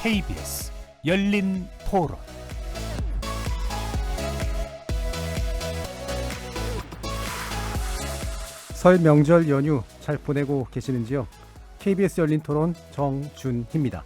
KBS 열린 토론. 설 명절 연휴 잘 보내고 계시는지요? KBS 열린 토론 정준희입니다.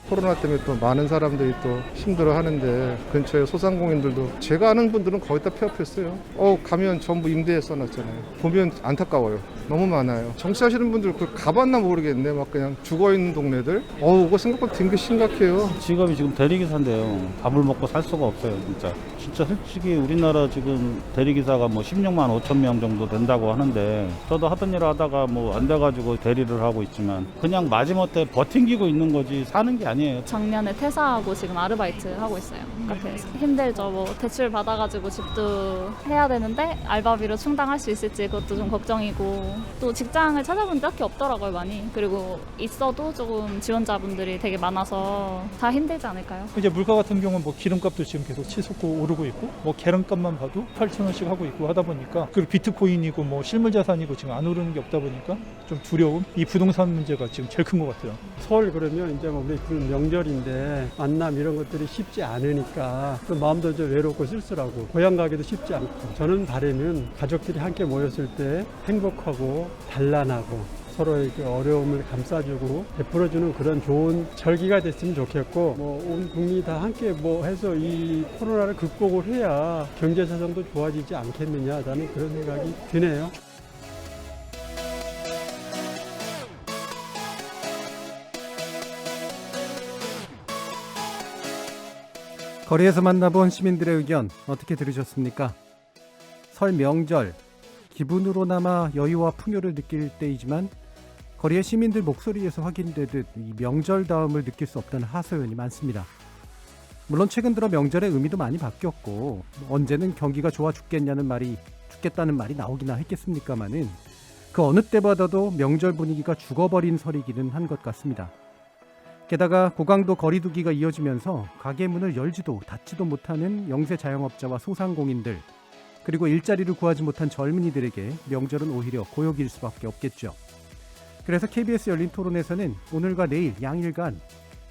코로나 때문에 또 많은 사람들이 또 힘들어 하는데 근처에 소상공인들도 제가 아는 분들은 거의 다 폐업했어요. 가면 전부 임대에 써놨잖아요. 보면 안타까워요. 너무 많아요. 정치하시는 분들 그걸 가봤나 모르겠네. 막 그냥 죽어있는 동네들. 그거 생각보다 되게 심각해요. 직업이 지금 대리기사인데요. 밥을 먹고 살 수가 없어요, 진짜. 진짜 솔직히 우리나라 지금 대리기사가 뭐 16만 5천 명 정도 된다고 하는데 저도 하던 일 하다가 뭐 안 돼가지고 대리를 하고 있지만 그냥 마지못해 버팅기고 있는 거지 사는 게 아니에요. 작년에 퇴사하고 지금 아르바이트 하고 있어요. 카페에서. 힘들죠. 뭐 대출 받아가지고 집도 해야 되는데 알바비로 충당할 수 있을지 그것도 좀 걱정이고 또 직장을 찾아본 게 딱히 없더라고요, 많이. 그리고 있어도 조금 지원자분들이 되게 많아서 다 힘들지 않을까요? 이제 물가 같은 경우는 뭐 기름값도 지금 계속 치솟고 오르고 있고 뭐 계란값만 봐도 8,000원씩 하고 있고 하다 보니까 그리고 비트코인이고 뭐 실물 자산이고 지금 안 오르는 게 없다 보니까 좀 두려움, 이 부동산 문제가 지금 제일 큰 것 같아요. 설 그러면 이제 뭐 우리 명절인데 만남 이런 것들이 쉽지 않으니까 또 마음도 좀 외롭고 쓸쓸하고 고향 가기도 쉽지 않고 저는 바라면 가족들이 함께 모였을 때 행복하고 단란하고 서로의 그 어려움을 감싸주고 베풀어주는 그런 좋은 절기가 됐으면 좋겠고 뭐 온 국민이 다 함께 뭐 해서 이 코로나를 극복을 해야 경제 사정도 좋아지지 않겠느냐 라는 그런 생각이 드네요. 거리에서 만나본 시민들의 의견 어떻게 들으셨습니까? 설 명절, 기분으로나마 여유와 풍요를 느낄 때이지만 거리의 시민들 목소리에서 확인되듯 이 명절다움을 느낄 수 없다는 하소연이 많습니다. 물론 최근 들어 명절의 의미도 많이 바뀌었고 언제는 경기가 좋아 죽겠다는 말이 나오기나 했겠습니까마는 그 어느 때보다도 명절 분위기가 죽어버린 설이기는 한 것 같습니다. 게다가 고강도 거리두기가 이어지면서 가게 문을 열지도 닫지도 못하는 영세 자영업자와 소상공인들 그리고 일자리를 구하지 못한 젊은이들에게 명절은 오히려 고역일 수밖에 없겠죠. 그래서 KBS 열린 토론에서는 오늘과 내일 양일간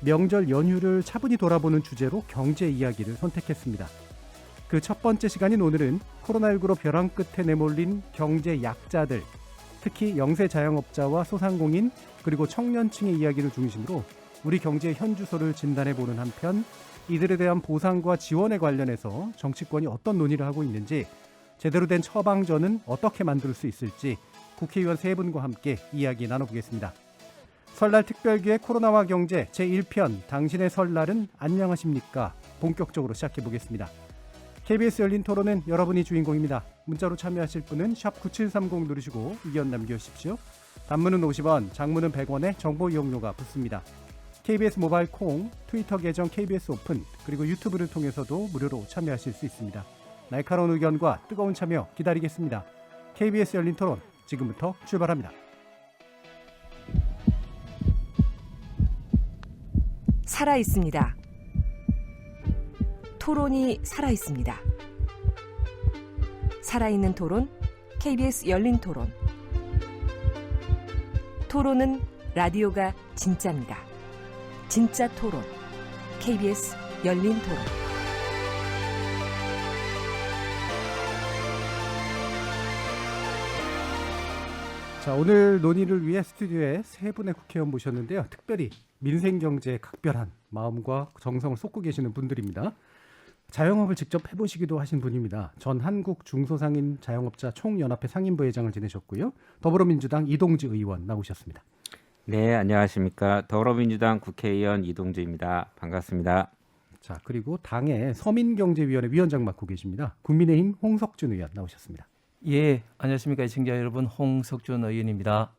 명절 연휴를 차분히 돌아보는 주제로 경제 이야기를 선택했습니다. 그 첫 번째 시간인 오늘은 코로나19로 벼랑 끝에 내몰린 경제 약자들, 특히 영세 자영업자와 소상공인 그리고 청년층의 이야기를 중심으로 우리 경제의 현주소를 진단해보는 한편 이들에 대한 보상과 지원에 관련해서 정치권이 어떤 논의를 하고 있는지 제대로 된 처방전은 어떻게 만들 수 있을지 국회의원 세 분과 함께 이야기 나눠보겠습니다. 설날 특별기획 코로나와 경제 제1편 당신의 설날은 안녕하십니까? 본격적으로 시작해보겠습니다. KBS 열린 토론은 여러분이 주인공입니다. 문자로 참여하실 분은 샵9730 누르시고 의견 남겨주십시오. 단문은 50원, 장문은 100원에 정보 이용료가 붙습니다. KBS 모바일 콩, 트위터 계정 KBS 오픈, 그리고 유튜브를 통해서도 무료로 참여하실 수 있습니다. 날카로운 의견과 뜨거운 참여 기다리겠습니다. KBS 열린 토론, 지금부터 출발합니다. 살아있습니다. 토론이 살아있습니다. 살아있는 토론, KBS 열린 토론. 토론은 라디오가 진짜입니다. 진짜 토론, KBS 열린 토론. 자, 오늘 논의를 위해 스튜디오에 세 분의 국회의원 모셨는데요. 특별히 민생경제에 각별한 마음과 정성을 쏟고 계시는 분들입니다. 자영업을 직접 해보시기도 하신 분입니다. 전 한국 중소상인 자영업자 총연합회 상임부회장을 지내셨고요. 더불어민주당 이동주 의원 나오셨습니다. 네, 안녕하십니까. 더불어민주당 국회의원 이동주입니다. 반갑습니다. 자, 그리고 당의 서민경제위원회 위원장 맡고 계십니다. 국민의힘 홍석준 의원 나오셨습니다. 예, 안녕하십니까. 시청자 여러분, 홍석준 의원입니다.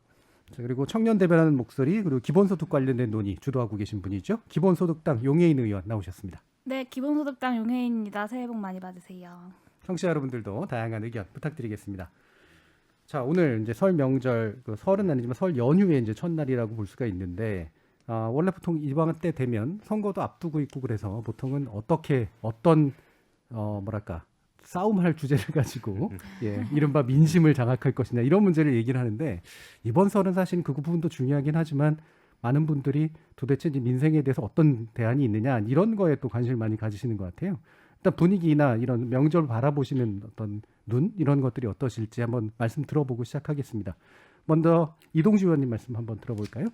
자, 그리고 청년 대변하는 목소리, 그리고 기본소득 관련된 논의 주도하고 계신 분이죠. 기본소득당 용해인 의원 나오셨습니다. 네, 기본소득당 용혜인입니다. 새해 복 많이 받으세요. 청취자 여러분들도 다양한 의견 부탁드리겠습니다. 자, 오늘 이제 설 명절, 설은 아니지만 설 연휴의 이제 첫날이라고 볼 수가 있는데, 원래 보통 이번 때 되면 선거도 앞두고 있고 그래서 보통은 어떤 싸움할 주제를 가지고 이른바 민심을 장악할 것이냐 이런 문제를 얘기를 하는데 이번 설은 사실 그 부분도 중요하긴 하지만 많은 분들이 도대체 이제 민생에 대해서 어떤 대안이 있느냐 이런 거에 또 관심을 많이 가지시는 것 같아요. 일단 분위기나 이런 명절 바라보시는 어떤 눈 이런 것들이 어떠실지 한번 말씀 들어보고 시작하겠습니다. 먼저 이동주 의원님 말씀 한번 들어볼까요?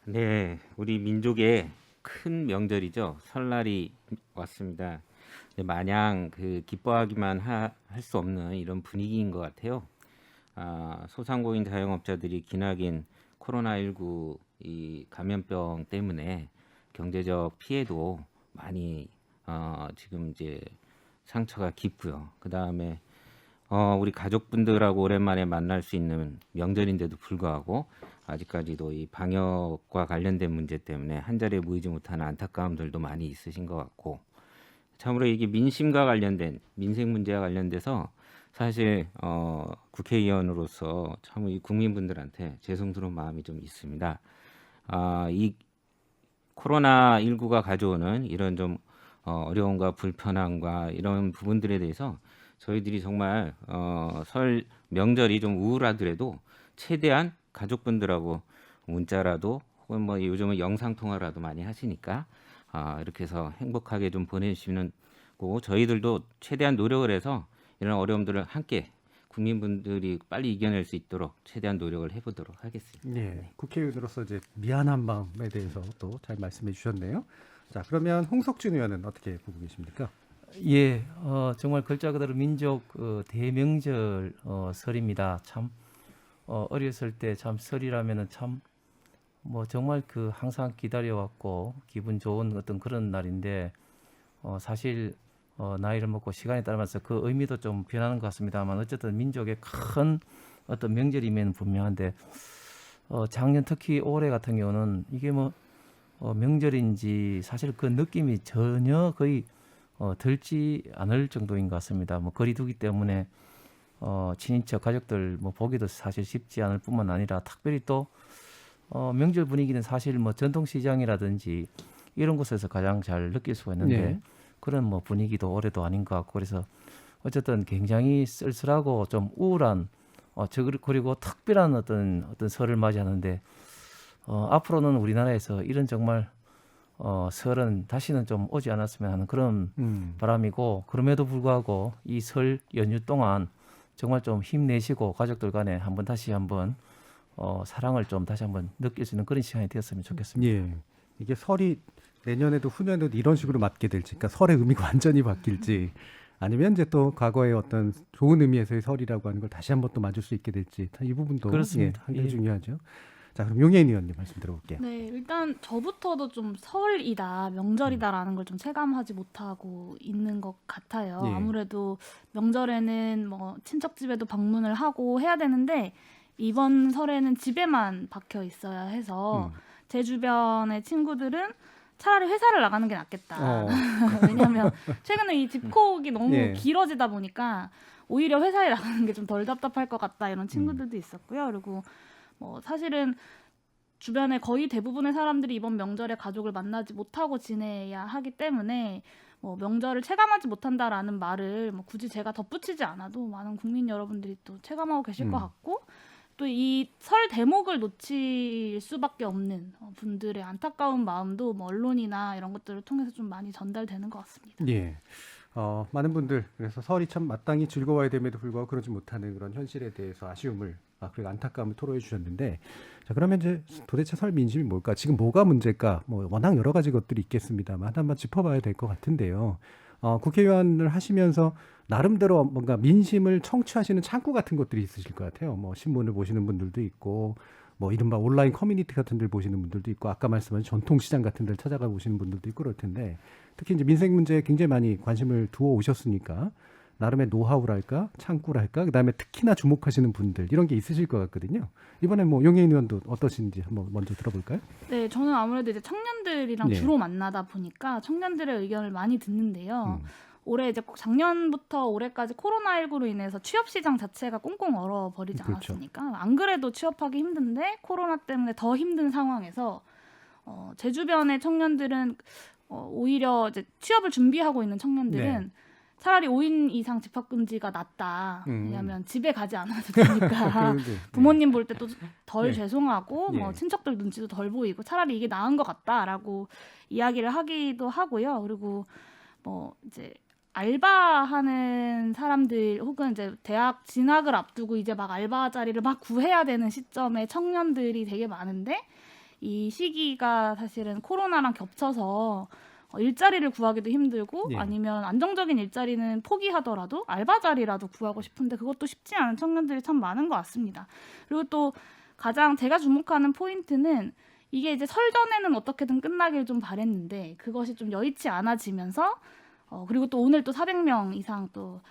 네, 우리 민족의 큰 명절이죠. 설날이 왔습니다. 근데 마냥 기뻐하기만 할 수 없는 이런 분위기인 것 같아요. 소상공인 자영업자들이 기나긴 코로나19 이 감염병 때문에 경제적 피해도 많이 지금 이제 상처가 깊고요. 그 다음에 우리 가족분들하고 오랜만에 만날 수 있는 명절인데도 불구하고 아직까지도 이 방역과 관련된 문제 때문에 한 자리에 모이지 못하는 안타까움들도 많이 있으신 것 같고, 참으로 이게 민심과 관련된 민생 문제와 관련돼서 사실 국회의원으로서 참 이 국민분들한테 죄송스러운 마음이 좀 있습니다. 이 코로나19가 가져오는 이런 좀 어려움과 불편함과 이런 부분들에 대해서 저희들이 정말 설 명절이 좀 우울하더라도 최대한 가족분들하고 문자라도 혹은 뭐 요즘은 영상 통화라도 많이 하시니까 이렇게 해서 행복하게 좀 보내주시는 거고, 저희들도 최대한 노력을 해서 이런 어려움들을 함께 국민분들이 빨리 이겨낼 수 있도록 최대한 노력을 해보도록 하겠습니다. 네, 국회의원으로서 이제 미안한 마음에 대해서 또 잘 말씀해 주셨네요. 자, 그러면 홍석준 의원은 어떻게 보고 계십니까? 예, 정말 글자 그대로 민족 대명절 설입니다. 참 어렸을 때 참 설이라면은 참 뭐 정말 항상 기다려왔고 기분 좋은 어떤 그런 날인데 사실 나이를 먹고 시간이 따르면서 그 의미도 좀 변하는 것 같습니다만 어쨌든 민족의 큰 어떤 명절이면 분명한데 작년 특히 올해 같은 경우는 이게 뭐 명절인지 사실 그 느낌이 전혀 거의 들지 않을 정도인 것 같습니다. 뭐 거리두기 때문에 친인척 가족들 뭐 보기도 사실 쉽지 않을 뿐만 아니라 특별히 또 명절 분위기는 사실 뭐 전통시장이라든지 이런 곳에서 가장 잘 느낄 수가 있는데 네. 그런 뭐 분위기도 올해도 아닌 것 같고, 그래서 어쨌든 굉장히 쓸쓸하고 좀 우울한 그리고 특별한 어떤 설을 맞이하는데 앞으로는 우리나라에서 이런 정말 설은 다시는 좀 오지 않았으면 하는 그런 바람이고, 그럼에도 불구하고 이 설 연휴 동안 정말 좀 힘내시고 가족들 간에 다시 한번 사랑을 좀 다시 한번 느낄 수 있는 그런 시간이 되었으면 좋겠습니다. 예, 이게 설이 내년에도 후년에도 이런 식으로 맞게 될지, 그러니까 설의 의미가 완전히 바뀔지, 아니면 이제 또 과거의 어떤 좋은 의미에서의 설이라고 하는 걸 다시 한번 또 맞을 수 있게 될지, 이 부분도 그렇습니다. 한결 예. 중요하죠. 자, 그럼 용혜인 의원님 말씀 들어볼게요. 네, 일단 저부터도 좀 설이다, 명절이다라는 걸 좀 체감하지 못하고 있는 것 같아요. 예. 아무래도 명절에는 뭐 친척 집에도 방문을 하고 해야 되는데 이번 설에는 집에만 박혀 있어야 해서 제 주변의 친구들은 차라리 회사를 나가는 게 낫겠다. 왜냐하면 최근에 이 집콕이 너무 예. 길어지다 보니까 오히려 회사에 나가는 게 좀 덜 답답할 것 같다 이런 친구들도 있었고요. 그리고 뭐 사실은 주변에 거의 대부분의 사람들이 이번 명절에 가족을 만나지 못하고 지내야 하기 때문에 뭐 명절을 체감하지 못한다라는 말을 뭐 굳이 제가 덧붙이지 않아도 많은 국민 여러분들이 또 체감하고 계실 것 같고, 또 이 설 대목을 놓칠 수밖에 없는 분들의 안타까운 마음도 뭐 언론이나 이런 것들을 통해서 좀 많이 전달되는 것 같습니다. 예. 많은 분들 그래서 설이 참 마땅히 즐거워야 됨에도 불구하고 그러지 못하는 그런 현실에 대해서 아쉬움을 그리고 안타까움을 토로해 주셨는데, 자, 그러면 이제 도대체 설 민심이 뭘까? 지금 뭐가 문제일까? 뭐 워낙 여러 가지 것들이 있겠습니다만 한번 짚어봐야 될 것 같은데요. 국회의원을 하시면서 나름대로 뭔가 민심을 청취하시는 창구 같은 것들이 있으실 것 같아요. 뭐 신문을 보시는 분들도 있고, 뭐 이른바 온라인 커뮤니티 같은 데를 보시는 분들도 있고, 아까 말씀하신 전통시장 같은 데를 찾아가 보시는 분들도 있고 그럴 텐데, 특히 이제 민생 문제에 굉장히 많이 관심을 두어 오셨으니까 나름의 노하우랄까, 창구랄까, 그다음에 특히나 주목하시는 분들 이런 게 있으실 것 같거든요. 이번에 뭐 용혜인 의원도 어떠신지 한번 먼저 들어볼까요? 네, 저는 아무래도 이제 청년들이랑 네. 주로 만나다 보니까 청년들의 의견을 많이 듣는데요. 올해 이제 작년부터 올해까지 코로나19로 인해서 취업 시장 자체가 꽁꽁 얼어버리지 그렇죠. 않았습니까? 안 그래도 취업하기 힘든데 코로나 때문에 더 힘든 상황에서 제 주변의 청년들은 오히려 이제 취업을 준비하고 있는 청년들은 네. 차라리 5인 이상 집합 금지가 낫다. 음. 왜냐하면 집에 가지 않아도 되니까 그런데, 부모님 볼 때 또 덜 네. 죄송하고 뭐 예. 친척들 눈치도 덜 보이고 차라리 이게 나은 것 같다라고 이야기를 하기도 하고요. 그리고 뭐 이제 알바하는 사람들 혹은 이제 대학 진학을 앞두고 이제 막 알바 자리를 막 구해야 되는 시점에 청년들이 되게 많은데 이 시기가 사실은 코로나랑 겹쳐서 일자리를 구하기도 힘들고 예. 아니면 안정적인 일자리는 포기하더라도 알바 자리라도 구하고 싶은데 그것도 쉽지 않은 청년들이 참 많은 것 같습니다. 그리고 또 가장 제가 주목하는 포인트는 이게 이제 설 전에는 어떻게든 끝나길 좀 바랬는데 그것이 좀 여의치 않아지면서 그리고 또 오늘 또 400명 이상 또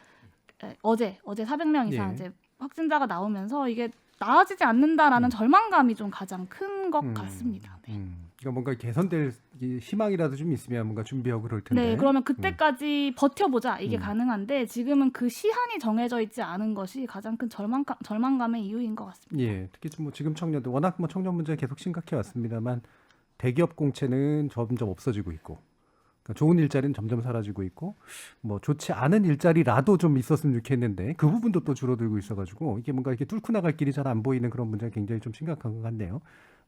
어제 400명 이상 예. 이제 확진자가 나오면서 이게 나아지지 않는다라는 절망감이 좀 가장 큰 것 같습니다. 네. 그러니까 뭔가 개선될 이 희망이라도 좀 있으면 뭔가 준비하고 그럴 텐데. 네, 그러면 그때까지 버텨보자 이게 가능한데 지금은 그 시한이 정해져 있지 않은 것이 가장 큰 절망감의 이유인 것 같습니다. 예, 특히 좀 뭐 지금 청년들 워낙 뭐 청년 문제 계속 심각해 왔습니다만 대기업 공채는 점점 없어지고 있고, 그러니까 좋은 일자리는 점점 사라지고 있고, 뭐 좋지 않은 일자리라도 좀 있었으면 좋겠는데 그 부분도 또 줄어들고 있어가지고 이게 뭔가 이렇게 뚫고 나갈 길이 잘 안 보이는 그런 문제가 굉장히 좀 심각한 것 같네요.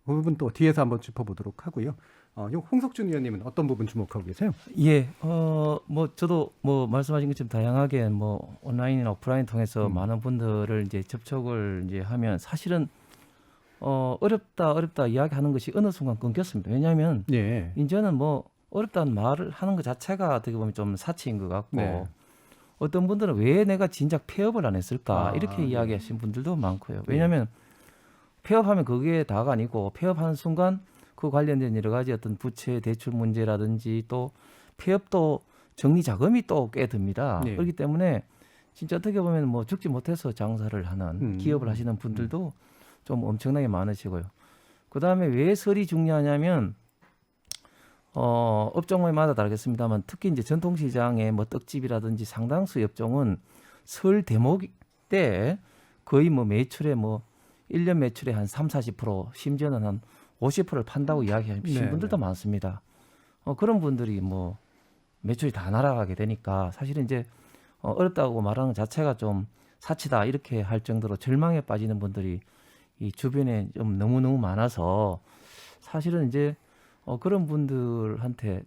그 부분 또 뒤에서 한번 짚어보도록 하고요. 홍석준 의원님은 어떤 부분 주목하고 계세요? 예, 뭐 저도 뭐 말씀하신 것처럼 다양하게 뭐 온라인이나 오프라인 통해서 많은 분들을 이제 접촉을 이제 하면 사실은 어렵다 이야기하는 것이 어느 순간 끊겼습니다. 왜냐하면 예. 이제는 뭐 어렵다는 말을 하는 것 자체가 어떻게 보면 좀 사치인 것 같고 네. 어떤 분들은 왜 내가 진작 폐업을 안 했을까 이렇게 네. 이야기하시는 분들도 많고요. 왜냐하면 폐업하면 그게 다가 아니고 폐업하는 순간 그 관련된 여러 가지 어떤 부채 대출 문제라든지 또 폐업도 정리 자금이 또 꽤 듭니다. 네. 그렇기 때문에 진짜 어떻게 보면 뭐 죽지 못해서 장사를 하는 기업을 하시는 분들도 좀 엄청나게 많으시고요. 그 다음에 왜 설이 중요하냐면 업종마다 다르겠습니다만 특히 이제 전통시장의 뭐 떡집이라든지 상당수 업종은 설 대목 때 거의 뭐 매출의 뭐 1년 매출의 한 30-40% 심지어는 한 50%를 판다고 이야기하시는 네, 분들도 네. 많습니다. 그런 분들이 뭐 매출이 다 날아가게 되니까 사실은 이제 어렵다고 말하는 것 자체가 좀 사치다 이렇게 할 정도로 절망에 빠지는 분들이 이 주변에 좀 너무너무 많아서 사실은 이제 그런 분들한테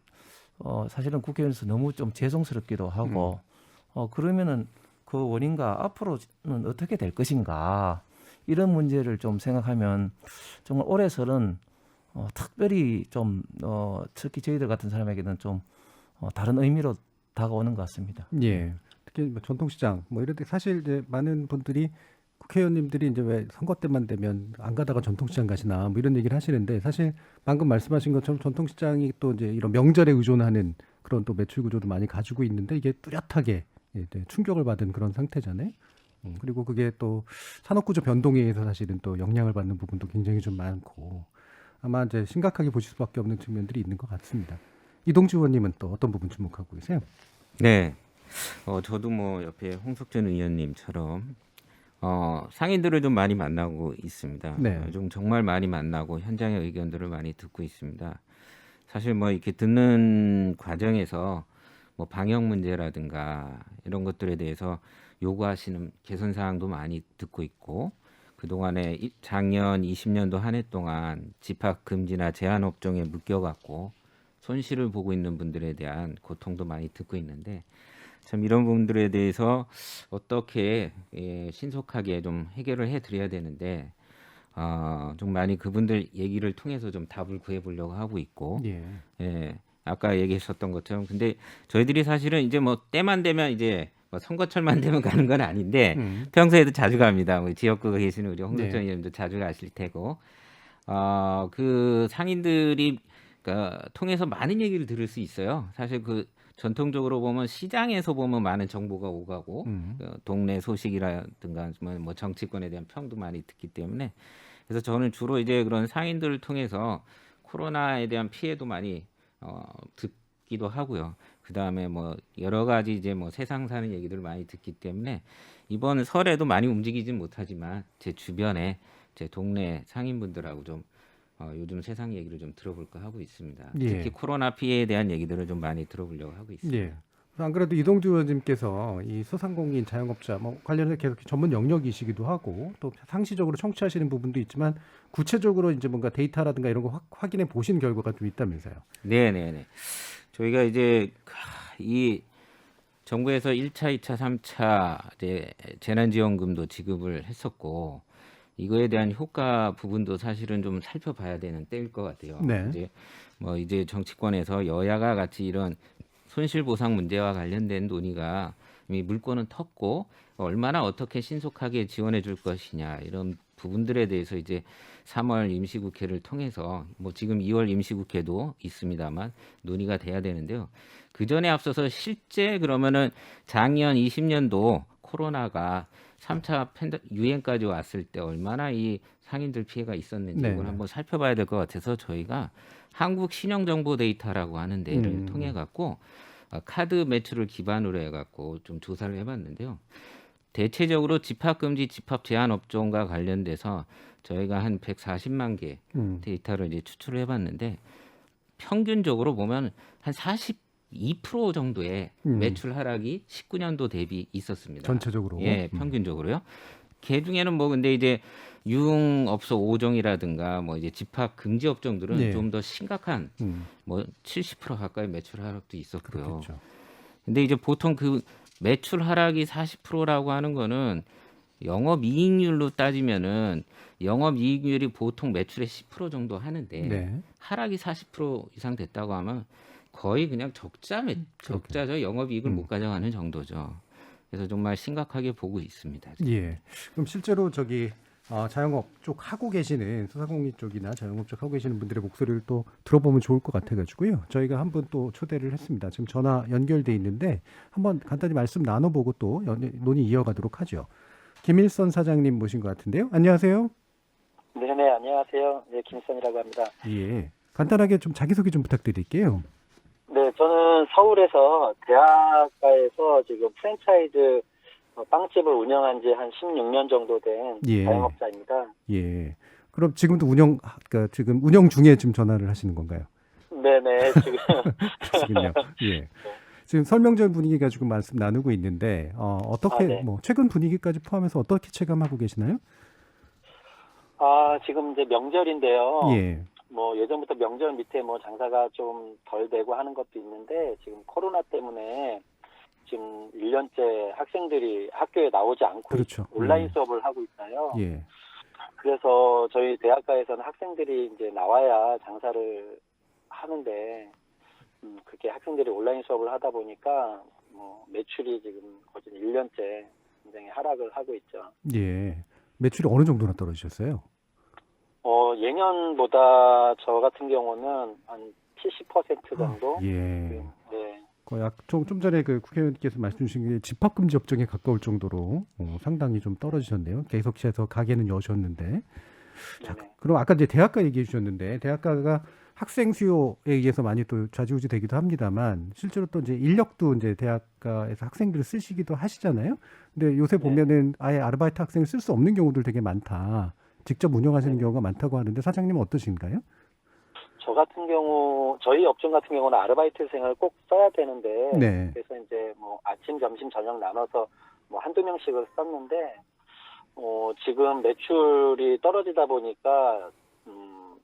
사실은 국회의원에서 너무 좀 죄송스럽기도 하고 그러면은 그 원인과 앞으로는 어떻게 될 것인가 이런 문제를 좀 생각하면 정말 올해 설은 특별히 좀 특히 저희들 같은 사람에게는 좀 다른 의미로 다가오는 것 같습니다. 예. 특히 뭐 전통시장 뭐 이런 데 사실 이제 많은 분들이 국회의원님들이 이제 왜 선거 때만 되면 안 가다가 전통시장 가시나 뭐 이런 얘기를 하시는데 사실 방금 말씀하신 것처럼 전통시장이 또 이제 이런 명절에 의존하는 그런 또 매출 구조도 많이 가지고 있는데 이게 뚜렷하게 이제 충격을 받은 그런 상태잖아요. 그리고 그게 또 산업구조 변동에 의해서 사실은 또 영향을 받는 부분도 굉장히 좀 많고 아마 이제 심각하게 보실 수밖에 없는 측면들이 있는 것 같습니다. 이동주 의원님은 또 어떤 부분 주목하고 계세요? 네, 저도 뭐 옆에 홍석준 의원님처럼 상인들을 좀 많이 만나고 있습니다. 네. 좀 정말 많이 만나고 현장의 의견들을 많이 듣고 있습니다. 사실 뭐 이렇게 듣는 과정에서 뭐 방역 문제라든가 이런 것들에 대해서 요구하시는 개선 사항도 많이 듣고 있고 그동안에 작년 20년도 한 해 동안 집합 금지나 제한 업종에 묶여갖고 손실을 보고 있는 분들에 대한 고통도 많이 듣고 있는데 참 이런 부분들에 대해서 어떻게 신속하게 좀 해결을 해드려야 되는데 좀 많이 그분들 얘기를 통해서 좀 답을 구해보려고 하고 있고 예, 아까 얘기했었던 것처럼 근데 저희들이 사실은 이제 뭐 때만 되면 이제 뭐 선거철만 되면 가는 건 아닌데 평소에도 자주 갑니다. 우리 지역구에 계시는 우리 홍석천 의원님도 자주 가실 테고 그 상인들이 그러니까 통해서 많은 얘기를 들을 수 있어요. 사실 그 전통적으로 보면 시장에서 보면 많은 정보가 오가고 동네 소식이라든가 뭐 정치권에 대한 평도 많이 듣기 때문에 그래서 저는 주로 이제 그런 상인들을 통해서 코로나에 대한 피해도 많이 듣기도 하고요. 그 다음에 뭐 여러 가지 이제 뭐 세상 사는 얘기들을 많이 듣기 때문에 이번 설에도 많이 움직이진 못하지만 제 주변에 제 동네 상인분들하고 좀 요즘 세상 얘기를 좀 들어볼까 하고 있습니다. 예. 특히 코로나 피해에 대한 얘기들을 좀 많이 들어보려고 하고 있습니다. 예. 안 그래도 이동주 의원님께서 이 소상공인 자영업자 뭐 관련해서 계속 전문 영역이시기도 하고 또 상시적으로 청취하시는 부분도 있지만 구체적으로 이제 뭔가 데이터라든가 이런 거 확인해 보신 결과가 좀 있다면서요. 네네네. 저희가 이제 이 정부에서 1차, 2차, 3차 이제 재난지원금도 지급을 했었고 이거에 대한 효과 부분도 사실은 좀 살펴봐야 되는 때일 것 같아요. 네. 이제 정치권에서 여야가 같이 이런 손실보상 문제와 관련된 논의가 이미 물꼬는 텄고 얼마나 어떻게 신속하게 지원해 줄 것이냐 이런 부분들에 대해서 이제 3월 임시국회를 통해서 뭐 지금 2월 임시국회도 있습니다만 논의가 돼야 되는데요. 그 전에 앞서서 실제 그러면은 작년 20년도 코로나가 3차 유행까지 왔을 때 얼마나 이 상인들 피해가 있었는지 네. 이걸 한번 살펴봐야 될 것 같아서 저희가 한국 신용정보 데이터라고 하는 데를 통해 갖고 카드 매출을 기반으로 해갖고 좀 조사를 해봤는데요. 대체적으로 집합금지, 집합 제한 업종과 관련돼서 저희가 한 140만 개 데이터를 이제 추출을 해봤는데 평균적으로 보면 한 42% 정도의 매출 하락이 19년도 대비 있었습니다. 전체적으로. 예, 평균적으로요. 그 중에는 뭐 근데 이제 유흥업소 5종이라든가 뭐 이제 집합 금지 업종들은 네. 좀 더 심각한 뭐 70% 가까이 매출 하락도 있었고요. 그렇겠죠. 근데 이제 보통 그 매출 하락이 40%라고 하는 거는 영업이익률로 따지면은 영업이익률이 보통 매출의 10% 정도 하는데 네. 하락이 40% 이상 됐다고 하면 거의 그냥 적자죠. 영업이익을 못 가져가는 정도죠. 그래서 정말 심각하게 보고 있습니다. 예. 그럼 실제로 자영업 쪽 하고 계시는 소상공인 쪽이나 자영업 쪽 하고 계시는 분들의 목소리를 또 들어보면 좋을 것 같아가지고요. 저희가 한 분 또 초대를 했습니다. 지금 전화 연결돼 있는데 한번 간단히 말씀 나눠보고 또 논의 이어가도록 하죠. 김일선 사장님 모신 것 같은데요. 안녕하세요. 네네, 안녕하세요. 네, 김일선이라고 합니다. 예. 간단하게 좀 자기소개 좀 부탁드릴게요. 네, 저는 서울에서 대학가에서 지금 프랜차이즈 빵집을 운영한 지 한 16년 정도 된 예. 자영업자입니다. 예. 그럼 지금도 지금 운영 중에 지금 전화를 하시는 건가요? 네네, 지금. 지금요. 예. 지금 설명절 분위기 가지고 말씀 나누고 있는데 어떻게 네. 뭐 최근 분위기까지 포함해서 어떻게 체감하고 계시나요? 지금 이제 명절인데요. 예. 뭐 예전부터 명절 밑에 뭐 장사가 좀 덜 되고 하는 것도 있는데 지금 코로나 때문에 지금 1년째 학생들이 학교에 나오지 않고 그렇죠. 온라인 수업을 하고 있어요. 예. 그래서 저희 대학가에서는 학생들이 이제 나와야 장사를 하는데 그렇게 학생들이 온라인 수업을 하다 보니까 뭐 매출이 지금 거의 1년째 굉장히 하락을 하고 있죠. 예. 매출이 어느 정도나 떨어지셨어요? 예년보다 저 같은 경우는 한 70% 정도. 예. 네. 좀 전에 그 국회의원님께서 말씀 주신 게 집합금지 업종에 가까울 정도로 상당히 좀 떨어지셨네요. 계속해서 가게는 여셨는데. 자, 네네. 그럼 아까 이제 대학가 얘기해 주셨는데 대학가가 학생 수요에 의해서 많이 또 좌지우지 되기도 합니다만 실제로 또 이제 인력도 이제 대학가에서 학생들을 쓰시기도 하시잖아요. 근데 요새 보면은 아예 아르바이트 학생을 쓸 수 없는 경우들 되게 많다. 직접 운영하시는 경우가 많다고 하는데 사장님은 어떠신가요? 저 같은 경우 저희 업종 같은 경우는 아르바이트생을 꼭 써야 되는데 네. 그래서 이제 뭐 아침, 점심, 저녁 나눠서 뭐 한두 명씩을 썼는데 지금 매출이 떨어지다 보니까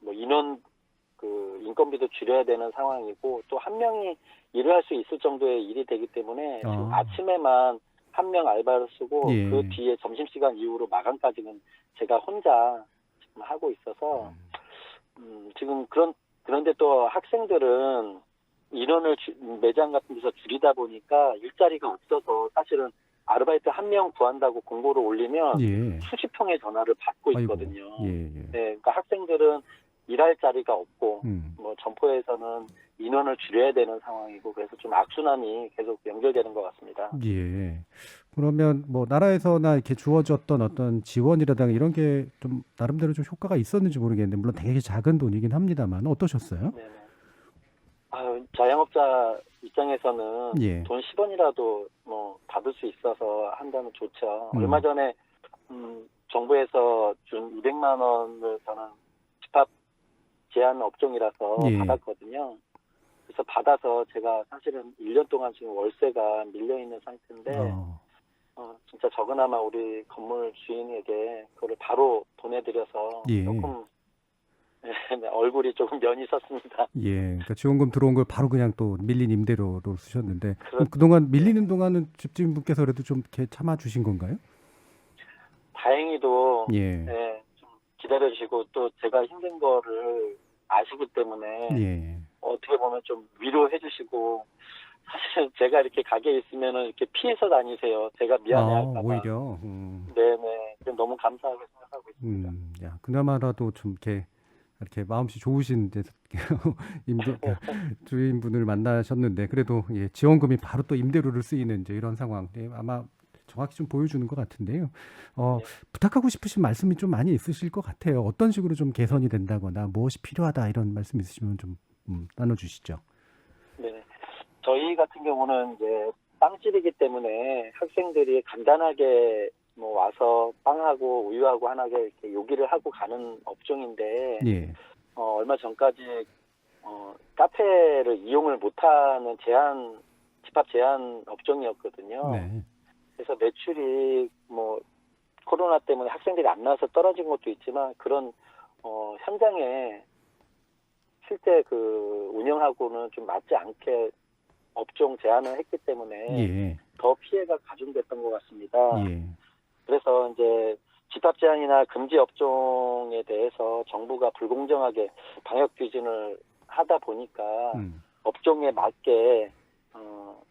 뭐 인원 인건비도 줄여야 되는 상황이고 또 한 명이 일을 할 수 있을 정도의 일이 되기 때문에 지금 아침에만 한 명 알바를 쓰고 예. 그 뒤에 점심시간 이후로 마감까지는 제가 혼자 지금 하고 있어서 지금 그런데 또 학생들은 인원을 매장 같은 데서 줄이다 보니까 일자리가 없어서 사실은 아르바이트 한 명 구한다고 공고를 올리면 예. 수십 통의 전화를 받고 아이고. 있거든요. 예. 네, 그러니까 학생들은 일할 자리가 없고 음. 뭐 점포에서는 인원을 줄여야 되는 상황이고 그래서 좀 악순환이 계속 연결되는 것 같습니다. 예. 그러면 뭐 나라에서나 이렇게 주어졌던 어떤 지원이라든가 이런 게 좀 나름대로 좀 효과가 있었는지 모르겠는데 물론 되게 작은 돈이긴 합니다만 어떠셨어요? 네네. 자영업자 입장에서는 예. 돈 10원이라도 뭐 받을 수 있어서 한다면 좋죠. 음. 얼마 전에 정부에서 준 200만 원을 저는 집합 제한 업종이라서 예. 받았거든요. 그래서 받아서 제가 사실은 1년 동안 지금 월세가 밀려 있는 상태인데 진짜 적어나마 우리 건물 주인에게 그거를 바로 보내드려서 예. 조금 네, 얼굴이 조금 면이 섰습니다. 예, 그러니까 지원금 들어온 걸 바로 그냥 또 밀린 임대료로 쓰셨는데 그럼 그렇죠. 그동안 밀리는 동안은 집주인분께서 그래도 좀 이렇게 참아 주신 건가요? 다행히도 예. 네, 좀 기다려주시고 또 제가 힘든 거를 아시기 때문에 예. 어떻게 보면 좀 위로해 주시고 사실 제가 이렇게 가게에 있으면은 이렇게 피해서 다니세요. 제가 미안해할까 봐. 오히려. 네네. 그럼 너무 감사하게 생각하고 있습니다. 야, 그나마라도 좀 이렇게 마음씨 좋으신 이제 주인분을 만나셨는데 그래도 예, 지원금이 바로 또 임대료를 쓰이는 이제 이런 상황. 예, 아마 정확히 좀 보여주는 것 같은데요. 네. 부탁하고 싶으신 말씀이 좀 많이 있으실 것 같아요. 어떤 식으로 좀 개선이 된다거나 무엇이 필요하다 이런 말씀 있으시면 좀 나눠주시죠. 네. 저희 같은 경우는 이제 빵집이기 때문에 학생들이 간단하게 뭐 와서 빵하고 우유하고 하나게 이렇게 요기를 하고 가는 업종인데 예. 얼마 전까지 카페를 이용을 못하는 집합 제한 업종이었거든요. 네. 그래서 매출이 뭐 코로나 때문에 학생들이 안 나와서 떨어진 것도 있지만 그런 현장에 실제 그 운영하고는 좀 맞지 않게 업종 제한을 했기 때문에 예. 더 피해가 가중됐던 것 같습니다. 예. 그래서 이제 집합 제한이나 금지 업종에 대해서 정부가 불공정하게 방역 기준을 하다 보니까 업종에 맞게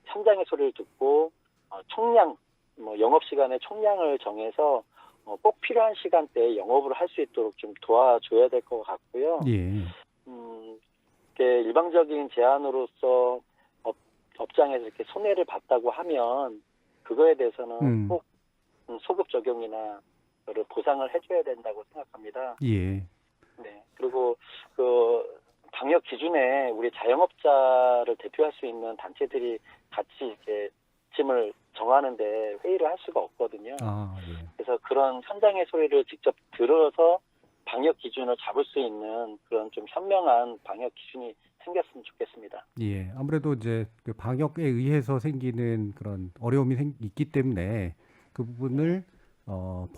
현장의 소리를 듣고 총량 영업 시간의 총량을 정해서 꼭 필요한 시간대에 영업을 할 수 있도록 좀 도와줘야 될 것 같고요. 예. 이렇게 일방적인 제한으로서 업장에서 이렇게 손해를 봤다고 하면 그거에 대해서는 꼭 소급 적용이나 그를 보상을 해줘야 된다고 생각합니다. 예. 네. 그리고 그 방역 기준에 우리 자영업자를 대표할 수 있는 단체들이 같이 이렇게 짐을 정하는데 회의를 할 수가 없거든요. 예. 그래서 그런 현장의 소리를 직접 들어서 방역 기준을 잡을 수 있는 그런 좀 현명한 방역 기준이 생겼으면 좋겠습니다. 예, 아무래도 이제 그 방역에 의해서 생기는 그런 어려움이 있기 때문에 그 부분을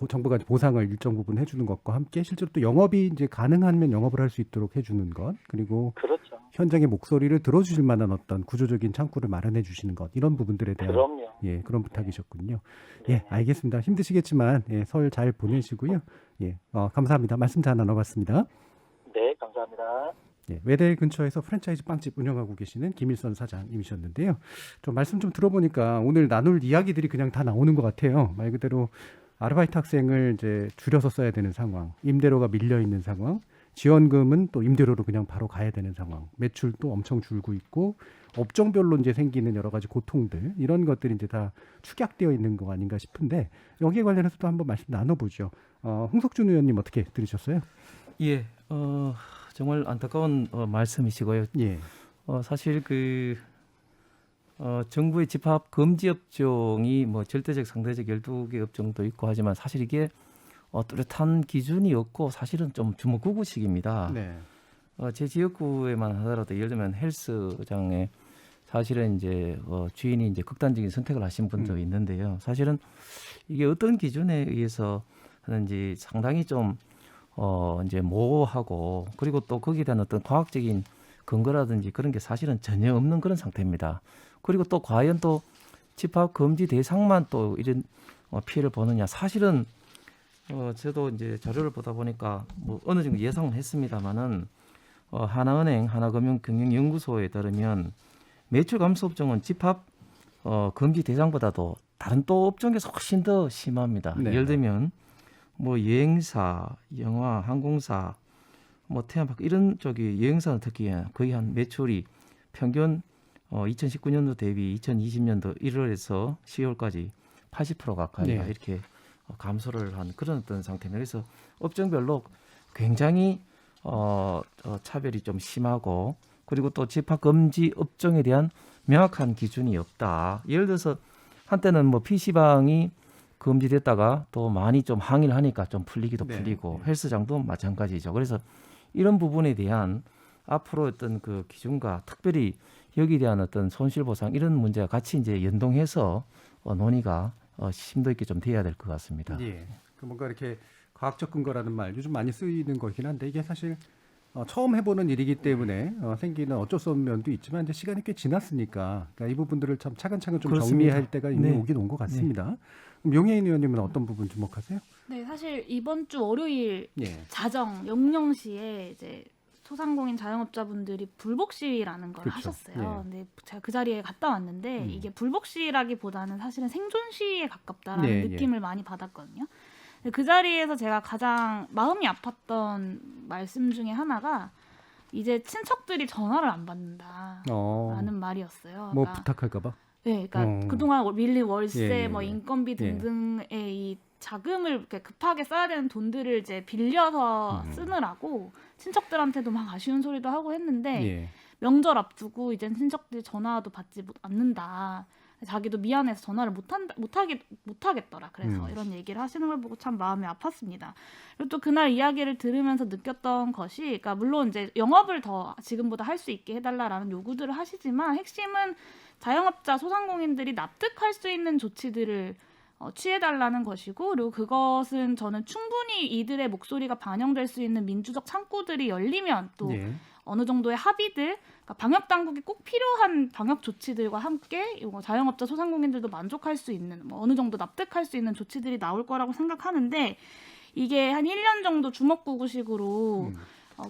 정부가 보상을 일정 부분 해주는 것과 함께 실제로 또 영업이 이제 가능하면 영업을 할 수 있도록 해주는 것 그리고 그렇죠. 현장의 목소리를 들어주실 만한 어떤 구조적인 창구를 마련해 주시는 것 이런 부분들에 대한 그럼요. 예 그런 부탁이셨군요. 예, 알겠습니다. 힘드시겠지만 예, 설 잘 보내시고요. 예, 감사합니다. 말씀 잘 나눠봤습니다. 네, 감사합니다. 예, 외대 근처에서 프랜차이즈 빵집 운영하고 계시는 김일선 사장님이셨는데요. 좀 말씀 좀 들어보니까 오늘 나눌 이야기들이 그냥 다 나오는 것 같아요. 말 그대로 아르바이트 학생을 이제 줄여서 써야 되는 상황, 임대료가 밀려 있는 상황, 지원금은 또 임대료로 그냥 바로 가야 되는 상황, 매출도 엄청 줄고 있고 업종별로 이제 생기는 여러 가지 고통들 이런 것들이 이제 다 축약되어 있는 거 아닌가 싶은데 여기에 관련해서 또 한번 말씀 나눠보죠. 홍석준 의원님 어떻게 들으셨어요? 예, 정말 안타까운 말씀이시고요. 예. 사실 정부의 집합 금지 업종이 뭐 절대적, 상대적 12개 업종도 있고 하지만 사실 이게 뚜렷한 기준이 없고 사실은 좀 주먹구구식입니다. 네. 제 지역구에만 하더라도 예를 들면 헬스장에 사실은 이제 주인이 이제 극단적인 선택을 하신 분도 있는데요. 사실은 이게 어떤 기준에 의해서 하는지 상당히 좀 이제 모호하고 그리고 또 거기에 대한 어떤 과학적인 근거라든지 그런 게 사실은 전혀 없는 그런 상태입니다. 그리고 또 과연 또 집합 금지 대상만 또 이런 피해를 보느냐 사실은 저도 이제 자료를 보다 보니까 뭐 어느 정도 예상은 했습니다만은 하나은행, 하나금융경영연구소에 따르면 매출 감소 업종은 집합 금지 대상보다도 다른 또 업종에서 훨씬 더 심합니다. 네. 예를 들면 뭐 여행사, 영화, 항공사, 뭐 태양파크 이런 쪽이 여행사는 특히 거의 한 매출이 평균 2019년도 대비 2020년도 1월에서 10월까지 80% 가까이 네. 이렇게 감소를 한 그런 어떤 상태입니다. 그래서 업종별로 굉장히 차별이 좀 심하고 그리고 또 집합 금지 업종에 대한 명확한 기준이 없다. 예를 들어서 한때는 뭐 PC방이 금지됐다가 또 많이 좀 항의를 하니까 좀 풀리기도 네. 풀리고 헬스장도 마찬가지죠. 그래서 이런 부분에 대한 앞으로 어떤 그 기준과 특별히 여기에 대한 어떤 손실 보상 이런 문제와 같이 이제 연동해서 논의가 심도 있게 좀 돼야 될 것 같습니다. 예. 그 뭔가 이렇게 과학적 근거라는 말 요즘 많이 쓰이는 거긴 한데 이게 사실 처음 해보는 일이기 때문에 생기는 어쩔 수 없는 면도 있지만 이제 시간이 꽤 지났으니까 그러니까 이 부분들을 참 차근차근 좀 그렇습니다. 정리할 때가 이미 네. 오긴 온 것 같습니다. 그럼 용혜인 의원님은 어떤 부분 주목하세요? 네, 사실 이번 주 월요일 예. 자정 영령시에 이제 소상공인 자영업자분들이 불복 시위라는 걸 그렇죠. 하셨어요. 예. 근데 제가 그 자리에 갔다 왔는데 이게 불복 시위라기보다는 사실은 생존 시위에 가깝다라는 예, 느낌을 많이 받았거든요. 근데 그 자리에서 제가 가장 마음이 아팠던 말씀 중에 하나가 이제 친척들이 전화를 안 받는다라는 말이었어요. 뭐 그러니까 부탁할까봐? 네, 그러니까 그동안 밀린 월세, 예, 뭐 예. 인건비 등등의 이 자금을 이렇게 급하게 써야 되는 돈들을 이제 빌려서 쓰느라고 친척들한테도 막 아쉬운 소리도 하고 했는데 예. 명절 앞두고 이젠 친척들이 전화도 받지 않는다. 자기도 미안해서 전화를 못하겠더라. 그래서 이런 얘기를 하시는 걸 보고 참 마음이 아팠습니다. 그리고 또 그날 이야기를 들으면서 느꼈던 것이, 그러니까 물론 이제 영업을 더 지금보다 할 수 있게 해달라라는 요구들을 하시지만 핵심은 자영업자 소상공인들이 납득할 수 있는 조치들을 취해달라는 것이고, 그리고 그것은 저는 충분히 이들의 목소리가 반영될 수 있는 민주적 창구들이 열리면 또 어느 정도의 합의들, 그러니까 방역 당국이 꼭 필요한 방역 조치들과 함께 이거 자영업자 소상공인들도 만족할 수 있는 뭐 어느 정도 납득할 수 있는 조치들이 나올 거라고 생각하는데 이게 한 1년 정도 주먹구구식으로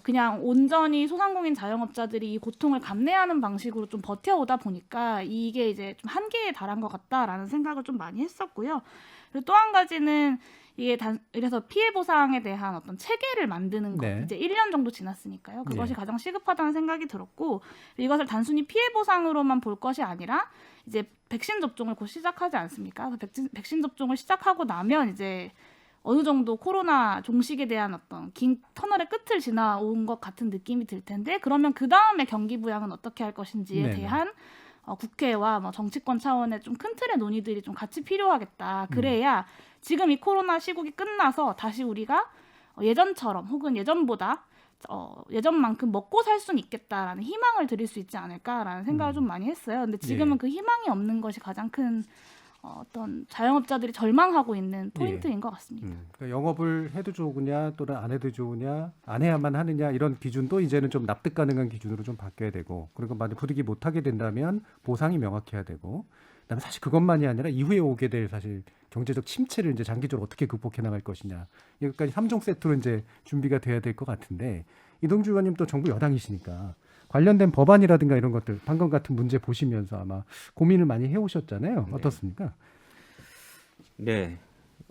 그냥 온전히 소상공인 자영업자들이 이 고통을 감내하는 방식으로 좀 버텨오다 보니까 이게 이제 좀 한계에 달한 것 같다라는 생각을 좀 많이 했었고요. 그리고 또 한 가지는 이게 이래서 피해 보상에 대한 어떤 체계를 만드는 것, 이제 1년 정도 지났으니까요. 그것이 가장 시급하다는 생각이 들었고, 이것을 단순히 피해 보상으로만 볼 것이 아니라 이제 백신 접종을 곧 시작하지 않습니까? 그래서 백신 접종을 시작하고 나면 이제 어느 정도 코로나 종식에 대한 어떤 긴 터널의 끝을 지나온 것 같은 느낌이 들 텐데, 그러면 그 다음에 경기 부양은 어떻게 할 것인지에 대한 국회와 뭐 정치권 차원의 좀 큰 틀의 논의들이 좀 같이 필요하겠다. 그래야 지금 이 코로나 시국이 끝나서 다시 우리가 예전처럼 혹은 예전보다 예전만큼 먹고 살 수는 있겠다라는 희망을 드릴 수 있지 않을까라는 생각을 좀 많이 했어요. 근데 지금은 그 희망이 없는 것이 가장 큰 어떤 자영업자들이 절망하고 있는 포인트인 것 같습니다. 그러니까 영업을 해도 좋으냐 또는 안 해도 좋으냐, 안 해야만 하느냐 이런 기준도 이제는 좀 납득 가능한 기준으로 좀 바뀌어야 되고, 그리고 만약 부득이 못하게 된다면 보상이 명확해야 되고, 그다음에 사실 그것만이 아니라 이후에 오게 될 사실 경제적 침체를 이제 장기적으로 어떻게 극복해 나갈 것이냐, 여기까지 3종 세트로 이제 준비가 돼야 될 것 같은데, 이동주 의원님 또 정부 여당이시니까 관련된 법안이라든가 이런 것들 방금 같은 문제 보시면서 아마 고민을 많이 해오셨잖아요. 어떻습니까? 네,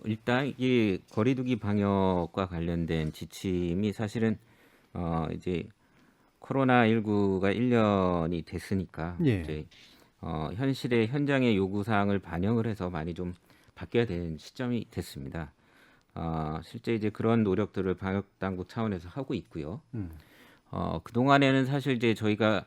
일단 이 거리두기 방역과 관련된 지침이 사실은 이제 코로나19가 1년이 됐으니까 이제 현실의 현장의 요구사항을 반영을 해서 많이 좀 바뀌어야 되는 시점이 됐습니다. 실제 이제 그런 노력들을 방역 당국 차원에서 하고 있고요. 그동안에는 사실 이제 저희가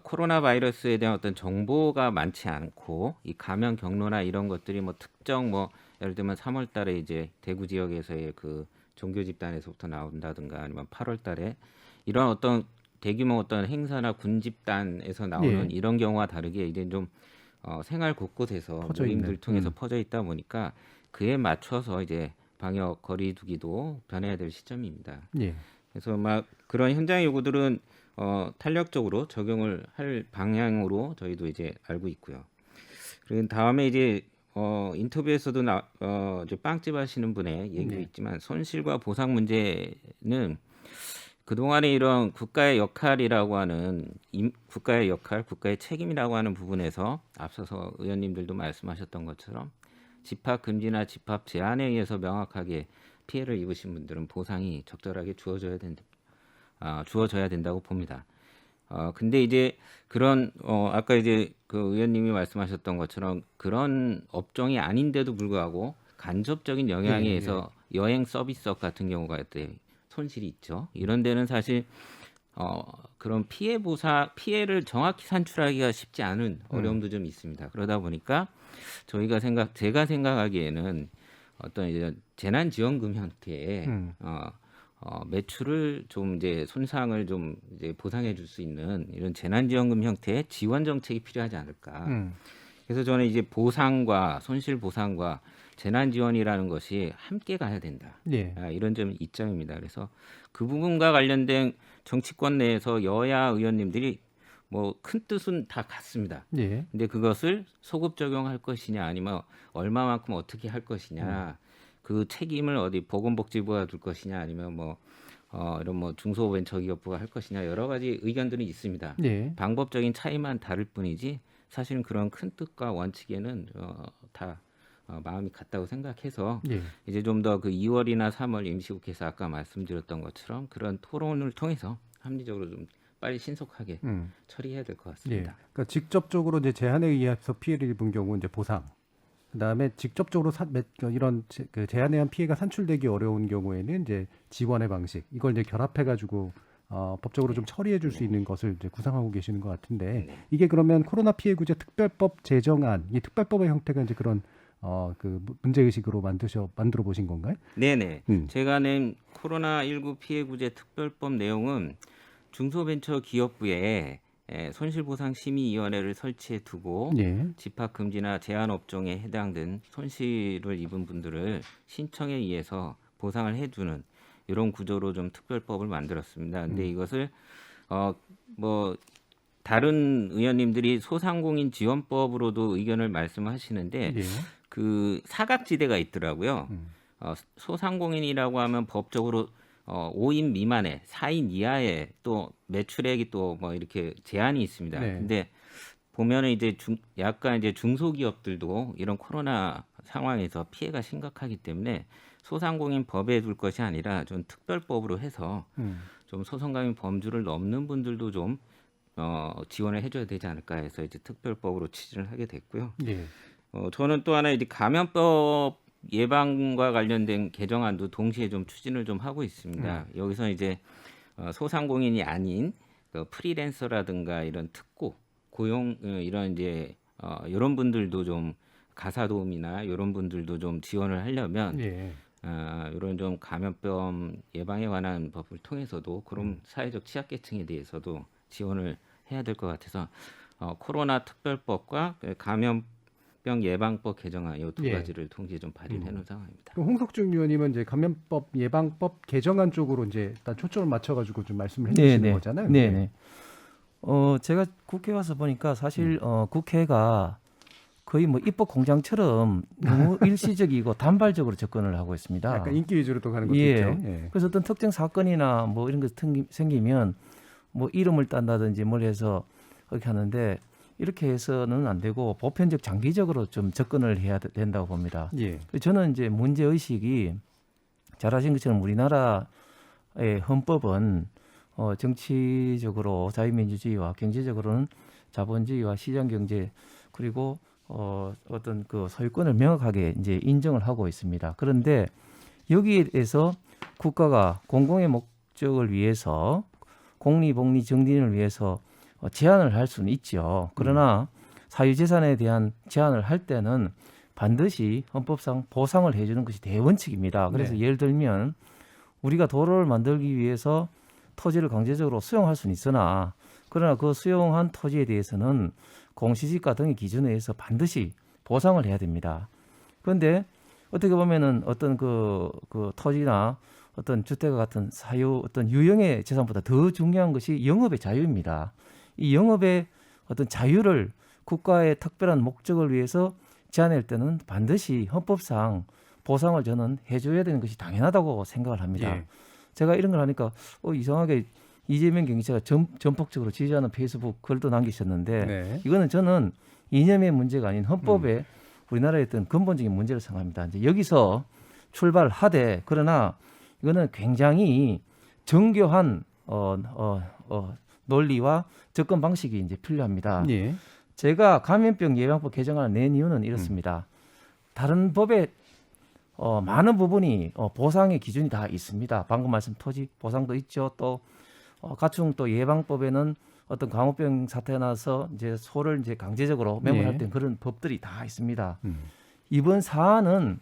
코로나 바이러스에 대한 어떤 정보가 많지 않고 이 감염 경로나 이런 것들이 뭐 특정 뭐 예를 들면 3월 달에 이제 대구 지역에서의 그 종교 집단에서부터 나온다든가 아니면 8월 달에 이런 어떤 대규모 어떤 행사나 군 집단에서 나오는 이런 경우와 다르게 이제 좀 생활 곳곳에서 모임들 통해서 퍼져 있다 보니까 그에 맞춰서 이제 방역 거리두기도 변해야 될 시점입니다. 그래서 막 그런 현장 요구들은 탄력적으로 적용을 할 방향으로 저희도 이제 알고 있고요. 그리고 다음에 이제 인터뷰에서도 이제 빵집 하시는 분의 얘기도 있지만 손실과 보상 문제는 그동안에 이런 국가의 역할이라고 하는 국가의 역할, 국가의 책임이라고 하는 부분에서 앞서서 의원님들도 말씀하셨던 것처럼 집합 금지나 집합 제한에 의해서 명확하게 피해를 입으신 분들은 보상이 적절하게 주어져야 된다고 봅니다. 근데 이제 그런 아까 이제 그 의원님이 말씀하셨던 것처럼 그런 업종이 아닌데도 불구하고 간접적인 영향에 의해서 여행 서비스업 같은 경우가 손실이 있죠. 이런 데는 사실 그런 피해를 정확히 산출하기가 쉽지 않은 어려움도 좀 있습니다. 그러다 보니까 제가 생각하기에는 어떤 이제 재난지원금 형태의 매출을 좀 이제 손상을 좀 이제 보상해 줄 수 있는 이런 재난지원금 형태의 지원 정책이 필요하지 않을까. 그래서 저는 이제 보상과 손실 보상과 재난지원이라는 것이 함께 가야 된다. 예. 이런 점 입장입니다. 그래서 그 부분과 관련된 정치권 내에서 여야 의원님들이 뭐 큰 뜻은 다 같습니다. 예. 근데 그것을 소급 적용할 것이냐 아니면 얼마만큼 어떻게 할 것이냐 그 책임을 어디 보건복지부가 둘 것이냐 아니면 뭐 이런 뭐 중소벤처기업부가 할 것이냐 여러 가지 의견들이 있습니다. 예. 방법적인 차이만 다를 뿐이지 사실은 그런 큰 뜻과 원칙에는 다 마음이 같다고 생각해서 예. 이제 좀 더 그 2월이나 3월 임시국회에서 아까 말씀드렸던 것처럼 그런 토론을 통해서 합리적으로 좀 빨리 신속하게 처리해야 될 것 예. 같습니다. 그러니까 직접적으로 이제 재난에 의해서 피해를 입은 경우 이제 보상. 그다음에 직접적으로 이런 그 재난에 의한 피해가 산출되기 어려운 경우에는 이제 지원의 방식 이걸 이제 결합해 가지고 법적으로 좀 처리해 줄 수 있는 것을 이제 구상하고 계시는 것 같은데 이게 그러면 코로나 피해 구제 특별법 제정안 이 특별법의 형태가 이제 그런 그 문제 의식으로 만들어 보신 건가요? 네네. 제가 낸 코로나19 피해 구제 특별법 내용은 중소벤처기업부에 손실보상심의위원회를 설치해 두고 예. 집합금지나 제한업종에 해당된 손실을 입은 분들을 신청에 의해서 보상을 해주는 이런 구조로 좀 특별법을 만들었습니다. 근데 이것을 뭐 다른 의원님들이 소상공인 지원법으로도 의견을 말씀하시는데 예. 그 사각지대가 있더라고요. 소상공인이라고 하면 법적으로 5인 미만의 4인 이하의 또 매출액이 또 뭐 이렇게 제한이 있습니다. 네. 근데 보면은 이제 약간 이제 중소기업들도 이런 코로나 상황에서 피해가 심각하기 때문에 소상공인 법에 둘 것이 아니라 좀 특별법으로 해서 좀 소상공인 범주를 넘는 분들도 좀 지원을 해줘야 되지 않을까 해서 이제 특별법으로 추진을 하게 됐고요. 예. 저는 또 하나 이제 감염법 예방과 관련된 개정안도 동시에 좀 추진을 좀 하고 있습니다. 여기서 이제 소상공인이 아닌 그 프리랜서라든가 이런 특고 고용 이런 이제 이런 분들도 좀 가사 도우미나 이런 분들도 좀 지원을 하려면 예. 이런 좀 감염병 예방에 관한 법을 통해서도 그런 사회적 취약계층에 대해서도 지원을 해야 될 것 같아서 코로나 특별법과 감염병 예방법 개정안 이 두 예. 가지를 동시에 좀 발의를 해놓은 상황입니다. 그럼 홍석중 의원님은 이제 감염법 예방법 개정안 쪽으로 이제 일단 초점을 맞춰가지고 좀 말씀을 해주시는 거잖아요. 네네. 제가 국회 와서 보니까 사실 국회가 거의 뭐 입법 공장처럼 너무 일시적이고 단발적으로 접근을 하고 있습니다. 약간 인기 위주로 또 가는 것도 예. 있죠. 예. 그래서 어떤 특정 사건이나 뭐 이런 것 생기면 뭐 이름을 딴다든지 뭘 해서 그렇게 하는데 이렇게 해서는 안 되고 보편적 장기적으로 좀 접근을 해야 된다고 봅니다. 예. 저는 이제 문제 의식이 잘 아신 것처럼 우리나라의 헌법은 정치적으로 자유민주주의와 경제적으로는 자본주의와 시장 경제 그리고 어떤 그 소유권을 명확하게 이제 인정을 하고 있습니다. 그런데 여기에서 국가가 공공의 목적을 위해서 공리복리 정진을 위해서 제한을 할 수는 있죠. 그러나 사유재산에 대한 제한을 할 때는 반드시 헌법상 보상을 해주는 것이 대원칙입니다. 그래서 네. 예를 들면 우리가 도로를 만들기 위해서 토지를 강제적으로 수용할 수는 있으나 그러나 그 수용한 토지에 대해서는 공시지가 등의 기준에 의해서 반드시 보상을 해야 됩니다. 그런데 어떻게 보면은 어떤 그 토지나 어떤 주택과 같은 사유 어떤 유형의 재산보다 더 중요한 것이 영업의 자유입니다. 이 영업의 어떤 자유를 국가의 특별한 목적을 위해서 제한할 때는 반드시 헌법상 보상을 저는 해줘야 되는 것이 당연하다고 생각을 합니다. 예. 제가 이런 걸 하니까 이상하게 이재명 경기체가 전폭적으로 지지하는 페이스북 글도 남기셨는데 네. 이거는 저는 이념의 문제가 아닌 헌법에 우리나라의 어떤 근본적인 문제를 생각합니다. 이제 여기서 출발하되 그러나 이거는 굉장히 정교한 논리와 접근 방식이 이제 필요합니다. 예. 제가 감염병 예방법 개정안을 낸 이유는 이렇습니다. 다른 법에 많은 부분이 보상의 기준이 다 있습니다. 방금 말씀 토지 보상도 있죠. 또 가충 또 예방법에는 어떤 광우병 사태가 나서 이제 소를 이제 강제적으로 매몰할 때 그런 법들이 다 있습니다. 이번 사안은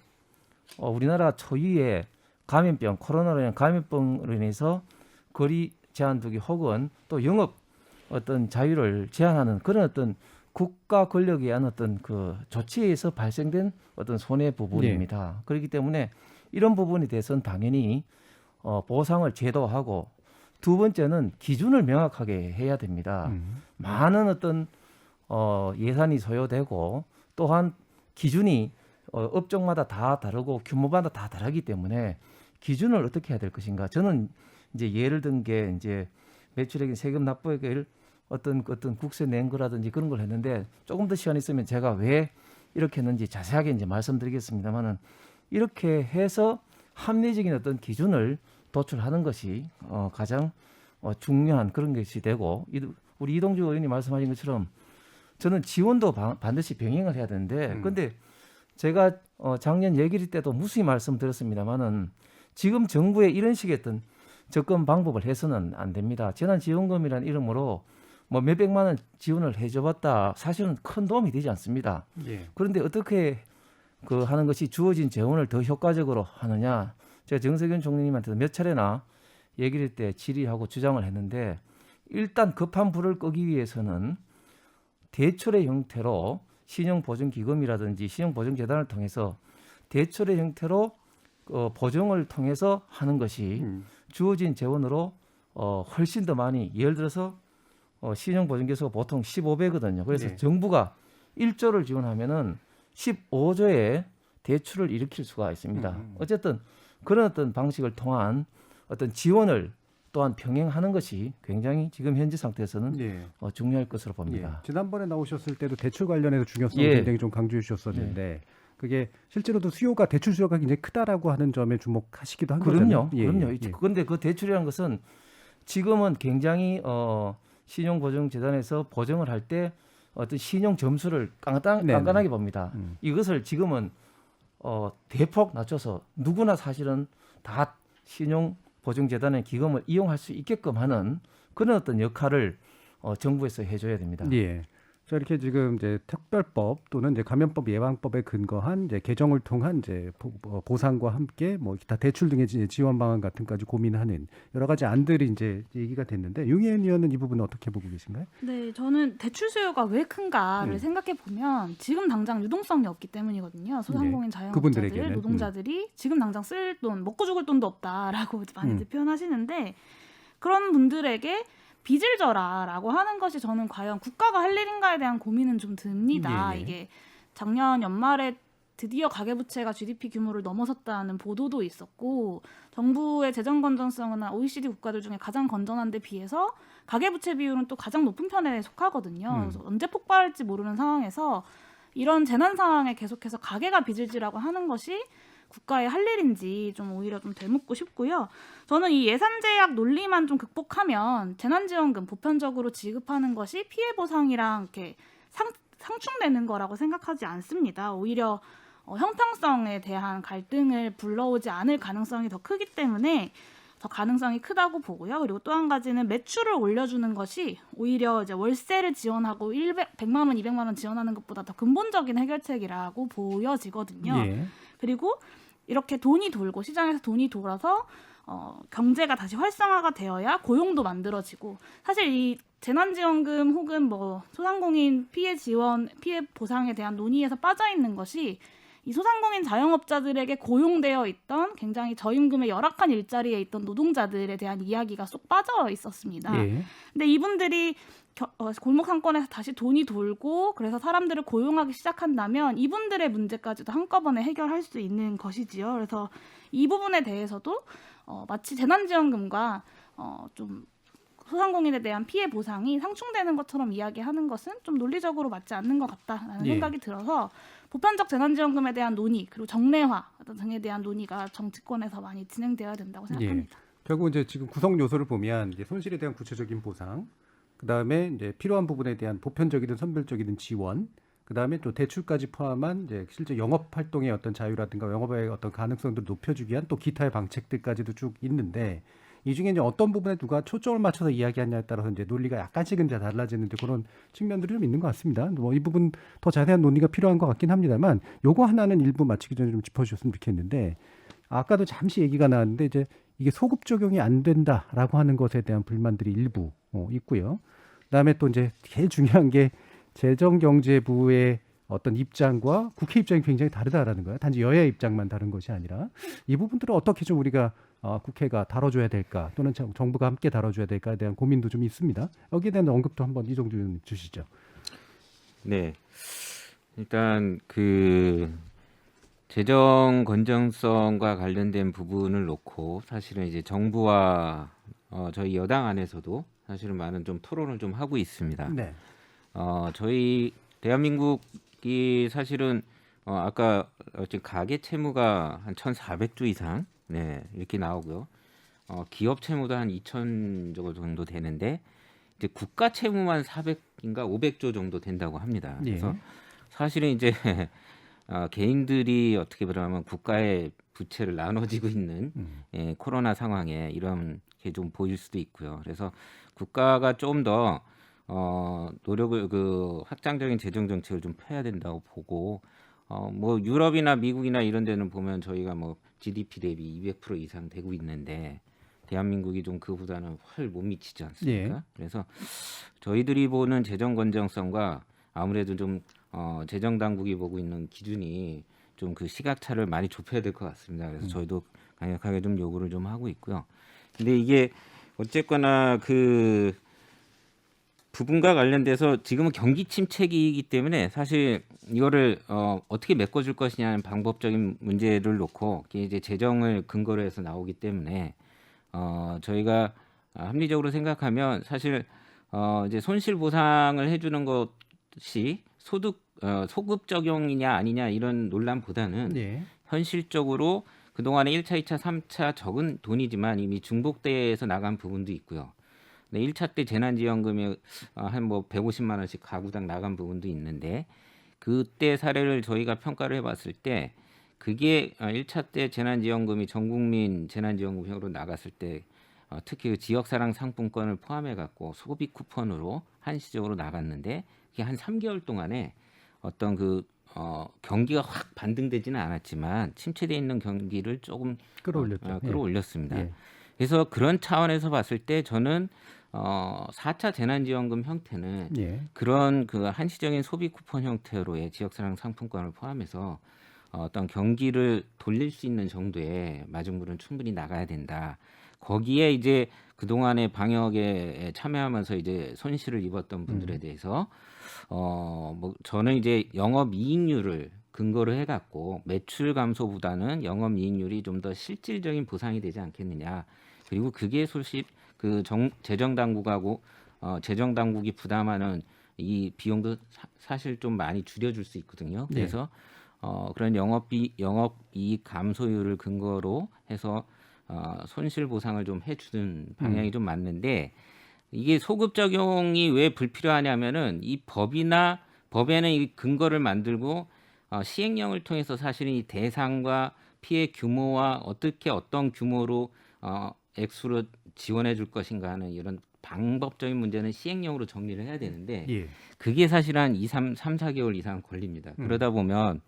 우리나라 초유의 감염병, 코로나로 인한 감염병으로 인해서 거리 제한 두기 혹은 또 영업 어떤 자유를 제한하는 그런 어떤 국가 권력에 의한 어떤 그 조치에서 발생된 어떤 손해 부분입니다. 그렇기 때문에 이런 부분에 대해서는 당연히 보상을 제도화하고 두 번째는 기준을 명확하게 해야 됩니다. 많은 어떤 예산이 소요되고 또한 기준이 업종마다 다 다르고 규모마다 다 다르기 때문에 기준을 어떻게 해야 될 것인가. 저는 이제 예를 든 게 이제 매출액인 세금 납부액을 어떤 국세 낸 거라든지 그런 걸 했는데 조금 더 시간 있으면 제가 왜 이렇게 했는지 자세하게 이제 말씀드리겠습니다만은 이렇게 해서 합리적인 어떤 기준을 도출하는 것이 가장 중요한 그런 것이 되고 우리 이동주 의원이 말씀하신 것처럼 저는 지원도 반드시 병행을 해야 되는데 근데 제가 작년 예결위 때도 무수히 말씀드렸습니다만은 지금 정부의 이런 식의 어떤 접근 방법을 해서는 안 됩니다. 재난지원금이라는 이름으로 뭐 몇백만 원 지원을 해줘봤다 사실은 큰 도움이 되지 않습니다. 예. 그런데 어떻게 하는 것이 주어진 재원을 더 효과적으로 하느냐. 제가 정세균 총리님한테도 몇 차례나 예결위 때 질의하고 주장을 했는데 일단 급한 불을 끄기 위해서는 대출의 형태로 신용보증기금이라든지 신용보증재단을 통해서 대출의 형태로 보증을 통해서 하는 것이 주어진 재원으로 훨씬 더 많이 예를 들어서 신용보증계수가 보통 15배거든요. 그래서 네. 정부가 1조를 지원하면은 15조의 대출을 일으킬 수가 있습니다. 어쨌든 그런 어떤 방식을 통한 어떤 지원을 또한 병행하는 것이 굉장히 지금 현재 상태에서는 예. 중요할 것으로 봅니다. 예. 지난번에 나오셨을 때도 대출 관련해서 중요성을 예. 굉장히 좀 강조해 주셨었는데 그게 실제로도 굉장히 수요가 굉장히 크다라고 하는 점에 주목하시기도 한 거잖아요. 그럼요. 그런데 그 대출이라는 것은 지금은 굉장히 신용보증재단에서 보증을 할 때 어떤 신용 점수를 깐깐하게 봅니다. 이것을 지금은 대폭 낮춰서 누구나 사실은 다 신용보증재단의 기금을 이용할 수 있게끔 하는 그런 어떤 역할을 정부에서 해줘야 됩니다. 예. 자, 이렇게 지금 이제 특별법 또는 이제 감염법 예방법에 근거한 이제 개정을 통한 이제 보상과 함께 뭐 기타 대출 등의 지원 방안 같은까지 고민하는 여러 가지 안들이 이제 얘기가 됐는데 윤희연 의원은 이 부분은 어떻게 보고 계신가요? 네, 저는 대출 수요가 왜 큰가를 생각해 보면 지금 당장 유동성이 없기 때문이거든요. 소상공인 자영업자들, 노동자들이 지금 당장 쓸 돈, 먹고 죽을 돈도 없다라고 많이들 표현하시는데 그런 분들에게 빚을 져라라고 하는 것이 저는 과연 국가가 할 일인가에 대한 고민은 좀 듭니다. 이게 작년 연말에 드디어 가계부채가 GDP 규모를 넘어섰다는 보도도 있었고 정부의 재정 건전성은 OECD 국가들 중에 가장 건전한 데 비해서 가계부채 비율은 또 가장 높은 편에 속하거든요. 그래서 언제 폭발할지 모르는 상황에서 이런 재난 상황에 계속해서 가계가 빚을 지라고 하는 것이 국가의 할 일인지 좀 오히려 좀 되묻고 싶고요. 저는 이 예산 제약 논리만 좀 극복하면 재난지원금 보편적으로 지급하는 것이 피해 보상이랑 이렇게 상충되는 거라고 생각하지 않습니다. 오히려 형평성에 대한 갈등을 불러오지 않을 가능성이 더 크기 때문에 더 가능성이 크다고 보고요. 그리고 또 한 가지는 매출을 올려주는 것이 오히려 이제 월세를 지원하고 100만 원, 200만 원 지원하는 것보다 더 근본적인 해결책이라고 보여지거든요. 예. 그리고 이렇게 돈이 돌고 시장에서 돈이 돌아서 경제가 다시 활성화가 되어야 고용도 만들어지고 사실 이 재난지원금 혹은 뭐 소상공인 피해 지원, 피해 보상에 대한 논의에서 빠져 있는 것이 이 소상공인 자영업자들에게 고용되어 있던 굉장히 저임금의 열악한 일자리에 있던 노동자들에 대한 이야기가 쏙 빠져 있었습니다. 근데 이분들이 골목 상권에서 다시 돈이 돌고 그래서 사람들을 고용하기 시작한다면 이분들의 문제까지도 한꺼번에 해결할 수 있는 것이지요. 그래서 이 부분에 대해서도 마치 재난지원금과 좀 소상공인에 대한 피해 보상이 상충되는 것처럼 이야기하는 것은 좀 논리적으로 맞지 않는 것 같다라는 생각이 들어서 보편적 재난지원금에 대한 논의 그리고 정례화 등에 대한 논의가 정치권에서 많이 진행되어야 된다고 생각합니다. 결국 이제 지금 구성 요소를 보면 이제 손실에 대한 구체적인 보상, 그 다음에 이제 필요한 부분에 대한 보편적이든 선별적이든 지원, 그 다음에 또 대출까지 포함한 이제 실제 영업 활동의 어떤 자유라든가 영업의 어떤 가능성들을 높여주기 위한 또 기타의 방책들까지도 쭉 있는데 이 중에 이제 어떤 부분에 누가 초점을 맞춰서 이야기하냐에 따라서 이제 논리가 약간씩은 이제 달라지는데 그런 측면들이 좀 있는 것 같습니다. 뭐 이 부분 더 자세한 논의가 필요한 것 같긴 합니다만 요거 하나는 일부 마치기 전에 좀 짚어주셨으면 좋겠는데 아까도 잠시 얘기가 나왔는데 이제 이게 소급 적용이 안 된다라고 하는 것에 대한 불만들이 일부 있고요. 그다음에 또 이제 제일 중요한 게 재정경제부의 어떤 입장과 국회 입장이 굉장히 다르다라는 거예요. 단지 여야 입장만 다른 것이 아니라 이 부분들을 어떻게 좀 우리가 국회가 다뤄줘야 될까 또는 정부가 함께 다뤄줘야 될까에 대한 고민도 좀 있습니다. 여기에 대한 언급도 한번 이종주 의원님 주시죠. 네, 일단 그 재정 건전성과 관련된 부분을 놓고 사실은 이제 정부와 저희 여당 안에서도 사실은 많은 좀 토론을 좀 하고 있습니다. 네. 저희 대한민국이 사실은 아까 지금 가계 채무가 한 1,400조 이상 네, 이렇게 나오고요. 기업 채무도 한 2,000조 정도 되는데 이제 국가 채무만 400인가 500조 정도 된다고 합니다. 그래서 사실은 이제 개인들이 어떻게 보면 국가의 부채를 나눠지고 있는 코로나 상황에 이런 게 좀 보일 수도 있고요. 그래서 국가가 좀 더 노력을 그 확장적인 재정 정책을 좀 펴야 된다고 보고 뭐 유럽이나 미국이나 이런 데는 보면 저희가 뭐 GDP 대비 200% 이상 되고 있는데 대한민국이 좀 그보다는 훨 못 미치지 않습니까? 예. 그래서 저희들이 보는 재정 건전성과 아무래도 좀 재정 당국이 보고 있는 기준이 좀 그 시각차를 많이 좁혀야 될 것 같습니다. 그래서 저희도 강력하게 좀 요구를 좀 하고 있고요. 근데 이게 어쨌거나 그 부분과 관련돼서 지금은 경기 침체기이기 때문에 사실 이거를 어떻게 메꿔줄 것이냐는 방법적인 문제를 놓고 이게 이제 재정을 근거로 해서 나오기 때문에 저희가 합리적으로 생각하면 사실 이제 손실 보상을 해주는 것이 소급 적용이냐 아니냐 이런 논란보다는 예. 현실적으로 그동안에 1차, 2차, 3차 적은 돈이지만 이미 중복돼서 나간 부분도 있고요. 네, 1차 때 재난지원금이 한 뭐 150만 원씩 가구당 나간 부분도 있는데 그때 사례를 저희가 평가를 해봤을 때 그게 1차 때 재난지원금이 전국민 재난지원금형으로 나갔을 때 특히 그 지역사랑 상품권을 포함해 갖고 소비 쿠폰으로 한시적으로 나갔는데 그게 한 3개월 동안에 어떤 그 경기가 확 반등되지는 않았지만 침체되어 있는 경기를 조금 끌어올렸습니다. 예. 그래서 그런 차원에서 봤을 때 저는 4차 재난지원금 형태는 예. 그런 그 한시적인 소비 쿠폰 형태로의 지역사랑 상품권을 포함해서 어떤 경기를 돌릴 수 있는 정도의 마중물은 충분히 나가야 된다. 거기에 이제 그동안의 방역에 참여하면서 이제 손실을 입었던 분들에 대해서 뭐 저는 이제 영업이익률을 근거로 해갖고 매출 감소보다는 영업이익률이 좀 더 실질적인 보상이 되지 않겠느냐. 그리고 그게 그 재정 당국하고 재정 당국이 부담하는 이 비용도 사실 좀 많이 줄여줄 수 있거든요. 그래서 그런 영업이익 감소율을 근거로 해서 손실 보상을 좀 해주는 방향이 좀 맞는데 이게 소급 적용이 왜 불필요하냐면은 이 법에는 이 근거를 만들고 시행령을 통해서 사실은 이 대상과 피해 규모와 어떻게 어떤 규모로 액수로 지원해 줄 것인가 하는 이런 방법적인 문제는 시행령으로 정리를 해야 되는데 그게 사실 한 3, 4개월 이상 걸립니다. 그러다 보면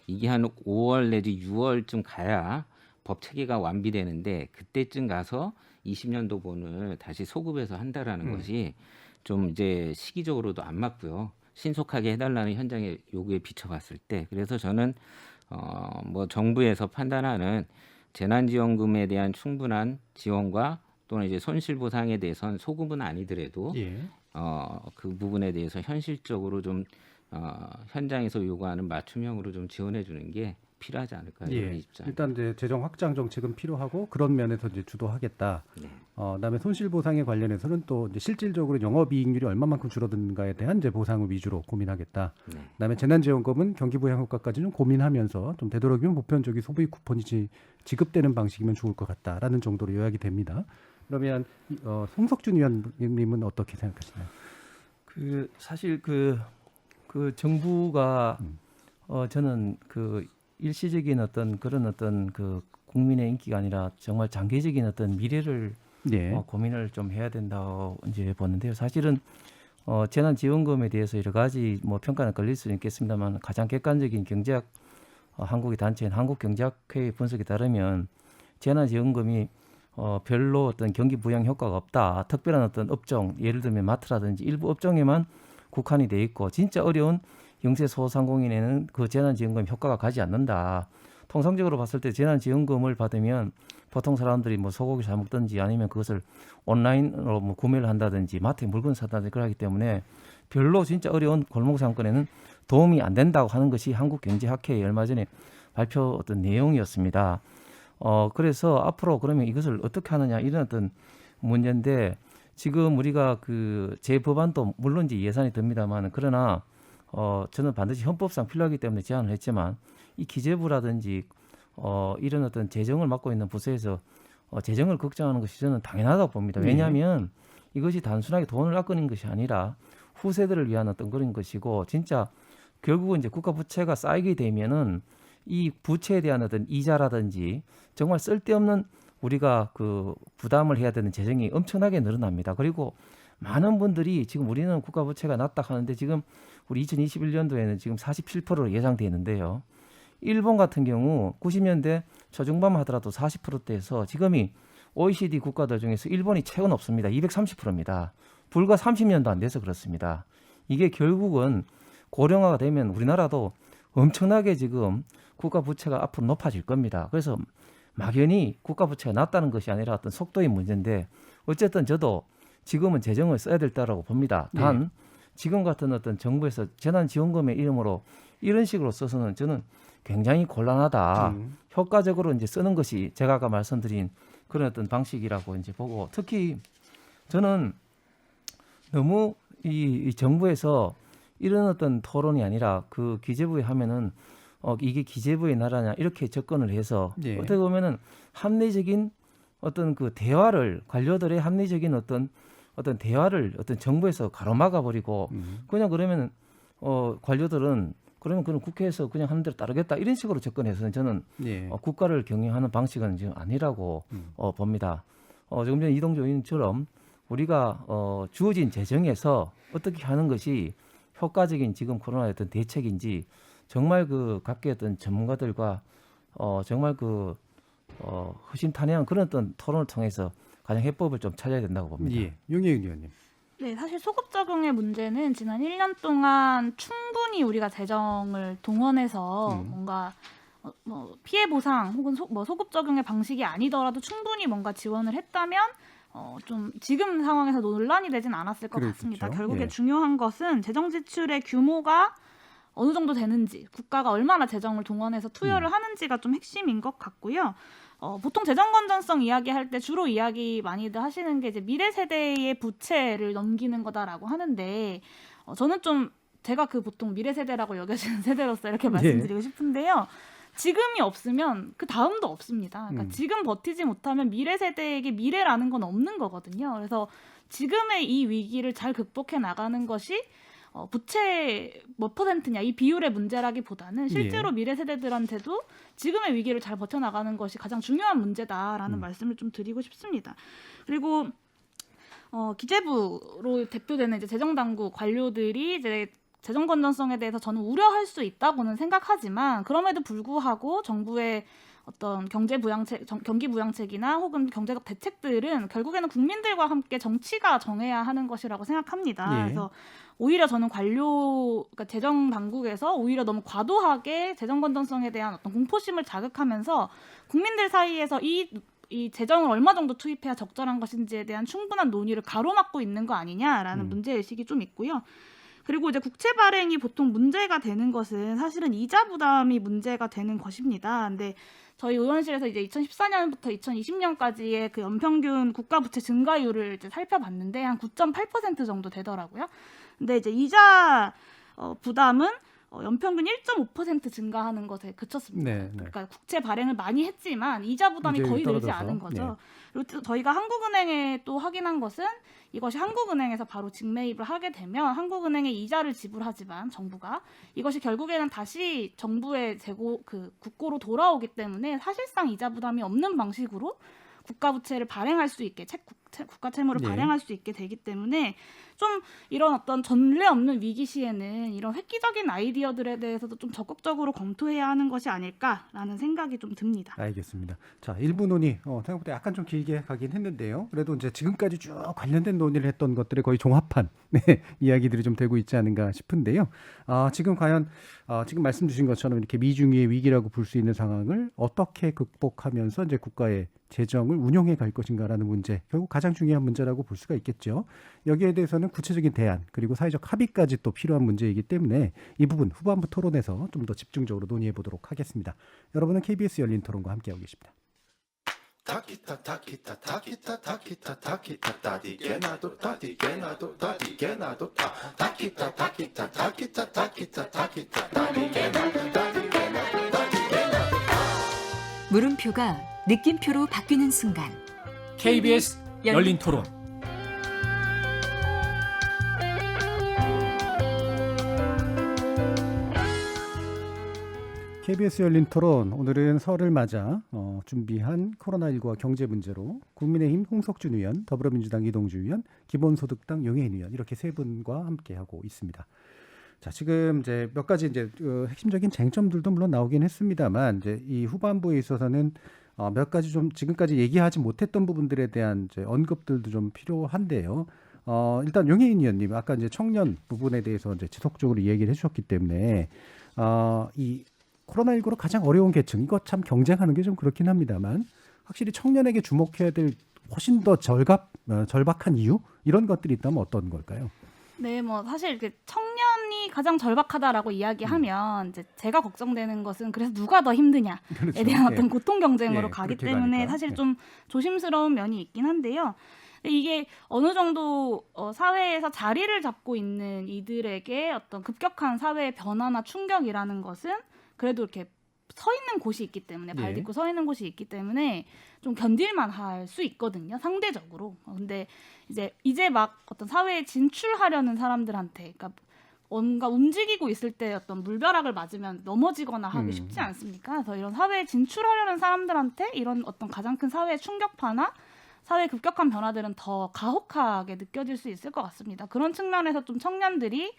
이게 한 5월 내지 6월쯤 가야 법 체계가 완비되는데 그때쯤 가서 20년도분을 다시 소급해서 한다라는 것이 좀 이제 시기적으로도 안 맞고요. 신속하게 해달라는 현장의 요구에 비춰봤을 때 그래서 저는 뭐 정부에서 판단하는 재난지원금에 대한 충분한 지원과 또는 이제 손실보상에 대해서는 소급은 아니더라도 그 부분에 대해서 현실적으로 좀 현장에서 요구하는 맞춤형으로 좀 지원해 주는 게 필요하지 않을까 이런 입장. 일단 이제 재정 확장 정책은 필요하고 그런 면에서 이제 주도하겠다. 그다음에 손실 보상에 관련해서는 또 이제 실질적으로 영업이익률이 얼마만큼 줄어드는가에 대한 이제 보상을 위주로 고민하겠다. 그다음에 재난지원금은 경기 부양 효과까지 좀 고민하면서 좀 되도록이면 보편적인 소비 쿠폰이 지급되는 방식이면 좋을 것 같다라는 정도로 요약이 됩니다. 그러면 송석준 의원님은 어떻게 생각하시나요? 그 사실 그 정부가 저는 그 일시적인 어떤 그런 어떤 그 국민의 인기가 아니라 정말 장기적인 어떤 미래를 고민을 좀 해야 된다고 이제 보는데요. 사실은 재난지원금에 대해서 여러 가지 뭐 평가는 걸릴 수는 있겠습니다만 가장 객관적인 경제학 한국의 단체인 한국경제학회 분석에 따르면 재난지원금이 별로 어떤 경기 부양 효과가 없다. 특별한 어떤 업종, 예를 들면 마트라든지 일부 업종에만 국한이 돼 있고 진짜 어려운 영세 소상공인에는 그 재난지원금 효과가 가지 않는다. 통상적으로 봤을 때 재난지원금을 받으면 보통 사람들이 뭐 소고기 사 먹든지 아니면 그것을 온라인으로 뭐 구매를 한다든지 마트에 물건 사다든지 그러기 때문에 별로 진짜 어려운 골목 상권에는 도움이 안 된다고 하는 것이 한국경제학회의 얼마 전에 발표 어떤 내용이었습니다. 그래서 앞으로 그러면 이것을 어떻게 하느냐 이런 어떤 문제인데 지금 우리가 그 재법안도 물론 이제 예산이 듭니다만 그러나 저는 반드시 헌법상 필요하기 때문에 제안을 했지만 이 기재부라든지 이런 어떤 재정을 맡고 있는 부서에서 재정을 걱정하는 것이 저는 당연하다고 봅니다. 왜냐하면 이것이 단순하게 돈을 아끼는 것이 아니라 후세들을 위한 어떤 그런 것이고 진짜 결국은 이제 국가 부채가 쌓이게 되면은 이 부채에 대한 어떤 이자라든지 정말 쓸데없는 우리가 그 부담을 해야 되는 재정이 엄청나게 늘어납니다. 그리고 많은 분들이 지금 우리는 국가 부채가 낮다 하는데 지금 우리 2021년도에는 지금 47%로 예상되어 있는데요. 일본 같은 경우 90년대 초중반 하더라도 40%대에서 지금이 OECD 국가들 중에서 일본이 최고 높습니다. 230%입니다. 불과 30년도 안 돼서 그렇습니다. 이게 결국은 고령화가 되면 우리나라도 엄청나게 지금 국가 부채가 앞으로 높아질 겁니다. 그래서 막연히 국가 부채가 낮다는 것이 아니라 어떤 속도의 문제인데 어쨌든 저도 지금은 재정을 써야 될 때라고 봅니다. 단 지금 같은 어떤 정부에서 재난지원금의 이름으로 이런 식으로 써서는 저는 굉장히 곤란하다. 효과적으로 이제 쓰는 것이 제가 아까 말씀드린 그런 어떤 방식이라고 이제 보고 특히 저는 너무 이 정부에서 이런 어떤 토론이 아니라 그 기재부에 하면은 이게 기재부의 나라냐 이렇게 접근을 해서 어떻게 보면은 합리적인 어떤 그 대화를 관료들의 합리적인 어떤 대화를 어떤 정부에서 가로막아 버리고 그냥 그러면은 관료들은 그러면 그는 국회에서 그냥 하는 대로 따르겠다 이런 식으로 접근해서는 저는 국가를 경영하는 방식은 지금 아니라고 봅니다. 조금 전에 이동조 의원처럼 우리가 주어진 재정에서 어떻게 하는 것이 효과적인 지금 코로나의 어떤 대책인지 정말 그 각계 어떤 전문가들과 정말 그 허심탄회한 그런 어떤 토론을 통해서 가장 해법을 좀 찾아야 된다고 봅니다. 윤혜은 의원님. 네, 사실 소급 적용의 문제는 지난 1년 동안 충분히 우리가 재정을 동원해서 뭔가 뭐 피해 보상 혹은 소급 적용의 방식이 아니더라도 충분히 뭔가 지원을 했다면 좀 지금 상황에서 논란이 되진 않았을 것 같습니다. 결국에 중요한 것은 재정 지출의 규모가 어느 정도 되는지, 국가가 얼마나 재정을 동원해서 투여를 하는지가 좀 핵심인 것 같고요. 보통 재정 건전성 이야기할 때 주로 이야기 많이들 하시는 게 이제 미래 세대의 부채를 넘기는 거다라고 하는데 저는 좀 제가 그 보통 미래 세대라고 여겨지는 세대로서 이렇게 말씀드리고 싶은데요. 지금이 없으면 그 다음도 없습니다. 그러니까 지금 버티지 못하면 미래 세대에게 미래라는 건 없는 거거든요. 그래서 지금의 이 위기를 잘 극복해 나가는 것이 부채 몇 퍼센트냐 이 비율의 문제라기보다는 실제로 미래 세대들한테도 지금의 위기를 잘 버텨나가는 것이 가장 중요한 문제다라는 말씀을 좀 드리고 싶습니다. 그리고 기재부로 대표되는 이제 재정당국 관료들이 이제 재정 건전성에 대해서 저는 우려할 수 있다고는 생각하지만 그럼에도 불구하고 정부의 어떤 경기 부양책이나 혹은 경제적 대책들은 결국에는 국민들과 함께 정치가 정해야 하는 것이라고 생각합니다. 그래서 오히려 저는 그러니까 재정 당국에서 오히려 너무 과도하게 재정 건전성에 대한 어떤 공포심을 자극하면서 국민들 사이에서 이 재정을 얼마 정도 투입해야 적절한 것인지에 대한 충분한 논의를 가로막고 있는 거 아니냐라는 문제의식이 좀 있고요. 그리고 이제 국채 발행이 보통 문제가 되는 것은 사실은 이자 부담이 문제가 되는 것입니다. 근데 저희 의원실에서 이제 2014년부터 2020년까지의 그 연평균 국가 부채 증가율을 이제 살펴봤는데 한 9.8% 정도 되더라고요. 근데 이제 이자 부담은 연평균 1.5% 증가하는 것에 그쳤습니다. 그러니까 국채 발행을 많이 했지만 이자 부담이 거의 늘지 않은 거죠. 그리고 저희가 한국은행에 또 확인한 것은 이것이 한국은행에서 바로 직매입을 하게 되면 한국은행에 이자를 지불하지만 정부가 이것이 결국에는 다시 정부의 국고로 돌아오기 때문에 사실상 이자 부담이 없는 방식으로 국가 부채를 발행할 수 있게 국가 채무를 네. 발행할 수 있게 되기 때문에 좀 이런 어떤 전례 없는 위기 시에는 이런 획기적인 아이디어들에 대해서도 좀 적극적으로 검토해야 하는 것이 아닐까라는 생각이 좀 듭니다. 알겠습니다. 자, 일부 논의 생각보다 약간 좀 길게 가긴 했는데요. 그래도 이제 지금까지 쭉 관련된 논의를 했던 것들의 거의 종합한 이야기들이 좀 되고 있지 않은가 싶은데요. 지금 과연 지금 말씀 주신 것처럼 이렇게 미중위의 위기라고 볼 수 있는 상황을 어떻게 극복하면서 이제 국가의 재정을 운용해 갈 것인가라는 문제, 결국 가장 중요한 문제라고 볼 수가 있겠죠. 여기에 대해서는 구체적인 대안 그리고 사회적 합의까지 또 필요한 문제이기 때문에 이 부분 후반부 토론에서 좀 더 집중적으로 논의해 보도록 하겠습니다. 여러분은 KBS 열린 토론과 함께하고 계십니다. 물음표가 느낌표로 바뀌는 순간 KBS 열린 토론. KBS 열린 토론, 오늘은 설을 맞아 준비한 코로나19와 경제 문제로 국민의힘 홍석준 의원, 더불어민주당 이동주 의원, 기본소득당 용해인 의원 이렇게 세 분과 함께하고 있습니다. 자, 지금 이제 몇 가지 이제 핵심적인 쟁점들도 물론 나오긴 했습니다만 이제 이 후반부에 있어서는 몇 가지 좀 지금까지 얘기하지 못했던 부분들에 대한 이제 언급들도 좀 필요한데요. 일단 용해인 의원님 아까 이제 청년 부분에 대해서 이제 지속적으로 얘기를 해주셨기 때문에 이 코로나19로 가장 어려운 계층, 이거 참 경쟁하는 게 좀 그렇긴 합니다만 확실히 청년에게 주목해야 될 훨씬 더 절박한 이유 이런 것들이 있다면 어떤 걸까요? 네, 뭐 사실 이렇게 청년이 가장 절박하다라고 이야기하면 이제 제가 걱정되는 것은 그래서 누가 더 힘드냐에 그렇죠. 대한 예. 어떤 고통 경쟁으로 예, 가기 그렇게 때문에 가니까. 사실 예. 좀 조심스러운 면이 있긴 한데요. 근데 이게 어느 정도 사회에서 자리를 잡고 있는 이들에게 어떤 급격한 사회의 변화나 충격이라는 것은 그래도 이렇게 서 있는 곳이 있기 때문에 발 예. 딛고 서 있는 곳이 있기 때문에 좀 견딜만 할 수 있거든요, 상대적으로. 근데 이제 막 어떤 사회에 진출하려는 사람들한테, 그러니까 뭔가 움직이고 있을 때 어떤 물벼락을 맞으면 넘어지거나 하기 쉽지 않습니까? 그래서 이런 사회에 진출하려는 사람들한테 이런 어떤 가장 큰 사회 충격파나 사회 급격한 변화들은 더 가혹하게 느껴질 수 있을 것 같습니다. 그런 측면에서 좀 청년들이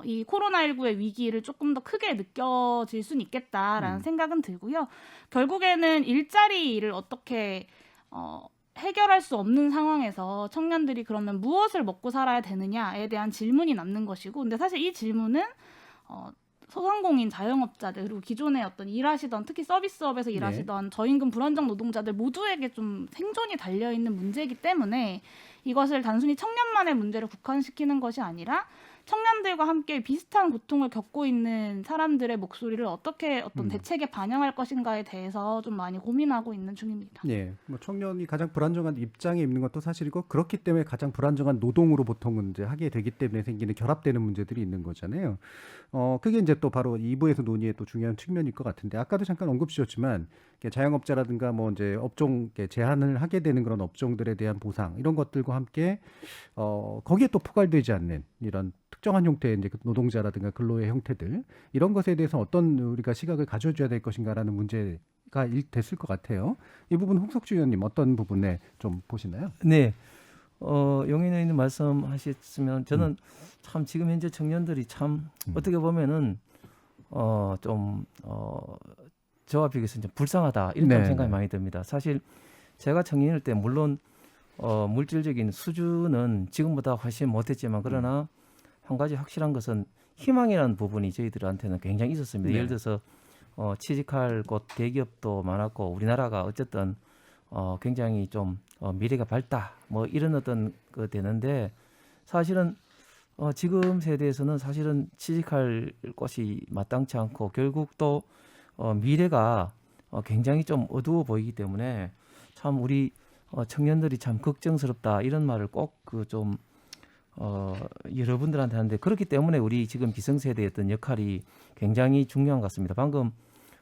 이 코로나19의 위기를 조금 더 크게 느껴질 수는 있겠다라는 생각은 들고요. 결국에는 일자리를 어떻게 해결할 수 없는 상황에서 청년들이 그러면 무엇을 먹고 살아야 되느냐에 대한 질문이 남는 것이고, 근데 사실 이 질문은 소상공인, 자영업자들, 그리고 기존에 어떤 일하시던, 특히 서비스업에서 일하시던 저임금 불안정 노동자들 모두에게 좀 생존이 달려있는 문제이기 때문에 이것을 단순히 청년만의 문제를 국한시키는 것이 아니라 청년들과 함께 비슷한 고통을 겪고 있는 사람들의 목소리를 어떻게 어떤 대책에 반영할 것인가에 대해서 좀 많이 고민하고 있는 중입니다. 네, 뭐 청년이 가장 불안정한 입장에 있는 것도 사실이고 그렇기 때문에 가장 불안정한 노동으로 보통은 이제 하게 되기 때문에 생기는 결합되는 문제들이 있는 거잖아요. 그게 이제 또 바로 2부에서 논의의 또 중요한 측면일 것 같은데 아까도 잠깐 언급 주셨지만 자영업자라든가 뭐 이제 업종 제한을 하게 되는 그런 업종들에 대한 보상 이런 것들과 함께 거기에 또 포괄되지 않는 이런 특정한 형태의 이제 노동자라든가 근로의 형태들 이런 것에 대해서 어떤 우리가 시각을 가져줘야 될 것인가라는 문제가 됐을 것 같아요. 이 부분 홍석주 의원님 어떤 부분에 좀 보시나요? 네. 용인 의원님 말씀하셨으면 저는 참 지금 현재 청년들이 참 어떻게 보면은 저와 비교해서 좀 불쌍하다 이런 좀 생각이 많이 듭니다. 사실 제가 청년일 때 물론 물질적인 수준은 지금보다 훨씬 못했지만 그러나 한 가지 확실한 것은 희망이라는 부분이 저희들한테는 굉장히 있었습니다. 예를 들어서 취직할 곳 대기업도 많았고 우리나라가 어쨌든 굉장히 좀 미래가 밝다 뭐 이런 어떤 거 되는데 사실은 지금 세대에서는 사실은 취직할 곳이 마땅치 않고 결국 또 미래가 굉장히 좀 어두워 보이기 때문에 참 우리 청년들이 참 걱정스럽다 이런 말을 꼭 여러분들한테 하는데 그렇기 때문에 우리 지금 기성세대의 어떤 역할이 굉장히 중요한 것 같습니다. 방금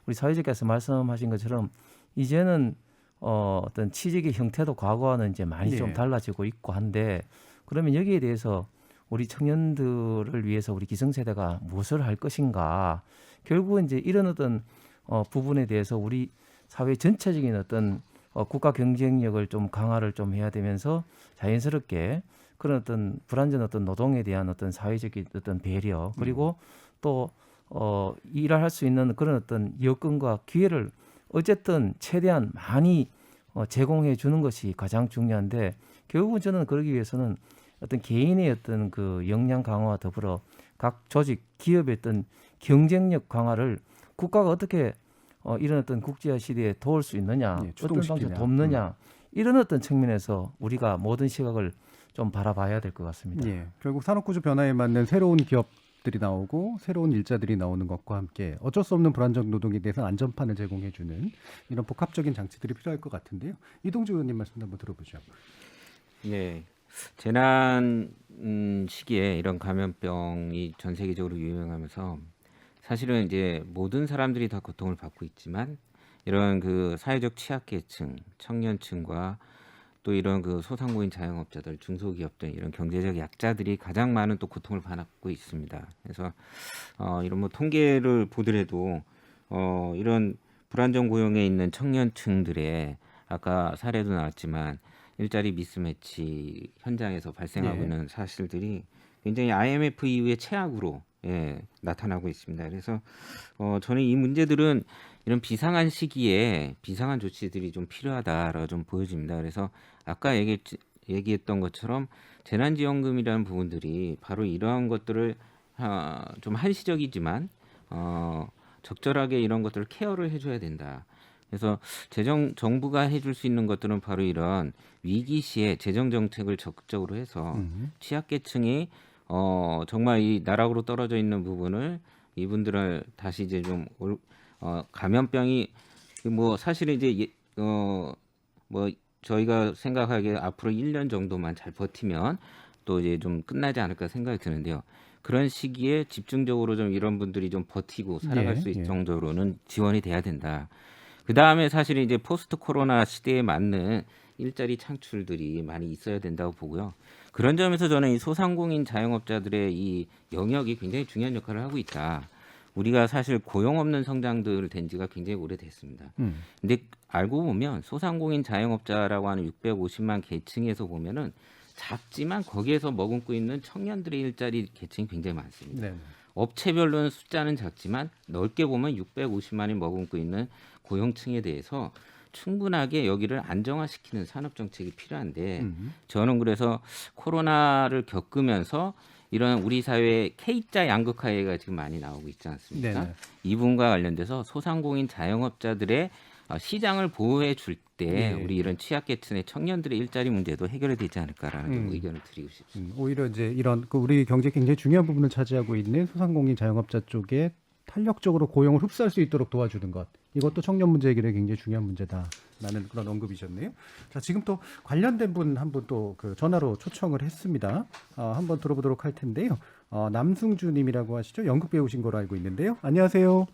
우리 사회자께서 말씀하신 것처럼 이제는 어떤 취직의 형태도 과거와는 이제 많이 좀 달라지고 있고 한데 그러면 여기에 대해서 우리 청년들을 위해서 우리 기성세대가 무엇을 할 것인가 결국은 이제 이런 어떤 부분에 대해서 우리 사회 전체적인 어떤 국가 경쟁력을 좀 강화를 좀 해야 되면서 자연스럽게 그런 어떤 불완전 어떤 노동에 대한 어떤 사회적인 어떤 배려 그리고 또 일을 할 수 있는 그런 어떤 여건과 기회를 어쨌든 최대한 많이 제공해 주는 것이 가장 중요한데 결국은 저는 그러기 위해서는 어떤 개인의 어떤 그 역량 강화와 더불어 각 조직 기업의 어떤 경쟁력 강화를 국가가 어떻게 이런 어떤 국제화 시대에 도울 수 있느냐, 예, 어떤 방식으로 주동시키냐. 돕느냐 이런 어떤 측면에서 우리가 모든 시각을 좀 바라봐야 될 것 같습니다. 예, 결국 산업구조 변화에 맞는 새로운 기업들이 나오고 새로운 일자들이 나오는 것과 함께 어쩔 수 없는 불안정 노동에 대해서 안전판을 제공해주는 이런 복합적인 장치들이 필요할 것 같은데요. 이동주 의원님 말씀 한번 들어보죠. 네, 재난 시기에 이런 감염병이 전 세계적으로 유행하면서 사실은 이제 모든 사람들이 다 고통을 받고 있지만 이런 그 사회적 취약계층, 청년층과 또 이런 그 소상공인 자영업자들, 중소기업들 이런 경제적 약자들이 가장 많은 또 고통을 받고 있습니다. 그래서 이런 뭐 통계를 보더라도 이런 불안정 고용에 있는 청년층들의 아까 사례도 나왔지만 일자리 미스매치 현장에서 발생하고 네. 있는 사실들이 굉장히 IMF 이후의 최악으로 나타나고 있습니다. 그래서 저는 이 문제들은 이런 비상한 시기에 비상한 조치들이 좀 필요하다라고 좀 보여집니다. 그래서 아까 얘기했던 것처럼 재난지원금이라는 부분들이 바로 이러한 것들을 좀 한시적이지만 적절하게 이런 것들을 케어를 해줘야 된다. 그래서 정부가 해줄 수 있는 것들은 바로 이런 위기 시에 재정 정책을 적극적으로 해서 취약계층이 정말 이 나락으로 떨어져 있는 부분을 이분들을 다시 이제 좀 감염병이 뭐 사실은 이제 뭐 저희가 생각하기에 앞으로 1년 정도만 잘 버티면 또 이제 좀 끝나지 않을까 생각이 드는데요. 그런 시기에 집중적으로 좀 이런 분들이 좀 버티고 살아갈 수 있을 정도로는 지원이 돼야 된다. 그 다음에 사실 이제 포스트 코로나 시대에 맞는 일자리 창출들이 많이 있어야 된다고 보고요. 그런 점에서 저는 이 소상공인 자영업자들의 이 영역이 굉장히 중요한 역할을 하고 있다. 우리가 사실 고용 없는 성장들 된 지가 굉장히 오래됐습니다. 근데 알고 보면 소상공인 자영업자라고 하는 650만 계층에서 보면은 작지만 거기에서 머금고 있는 청년들의 일자리 계층이 굉장히 많습니다. 네. 업체별로는 숫자는 작지만 넓게 보면 650만이 머금고 있는 고용층에 대해서 충분하게 여기를 안정화시키는 산업 정책이 필요한데 저는 그래서 코로나를 겪으면서 이런 우리 사회의 K자 양극화가 지금 많이 나오고 있지 않습니까? 네네. 이 부분과 관련돼서 소상공인 자영업자들의 시장을 보호해 줄 때 우리 이런 취약계층의 청년들의 일자리 문제도 해결이 되지 않을까라는 좀 의견을 드리고 싶습니다. 오히려 이제 이런 우리 경제 굉장히 중요한 부분을 차지하고 있는 소상공인 자영업자 쪽에 탄력적으로 고용을 흡수할 수 있도록 도와주는 것. 이것도 청년 문제 해결에 굉장히 중요한 문제다라는 그런 언급이셨네요. 자, 지금 또 관련된 분 한 분 또 그 전화로 초청을 했습니다. 한번 들어보도록 할 텐데요. 남승주님이라고 하시죠? 연극 배우신 거로 알고 있는데요. 안녕하세요.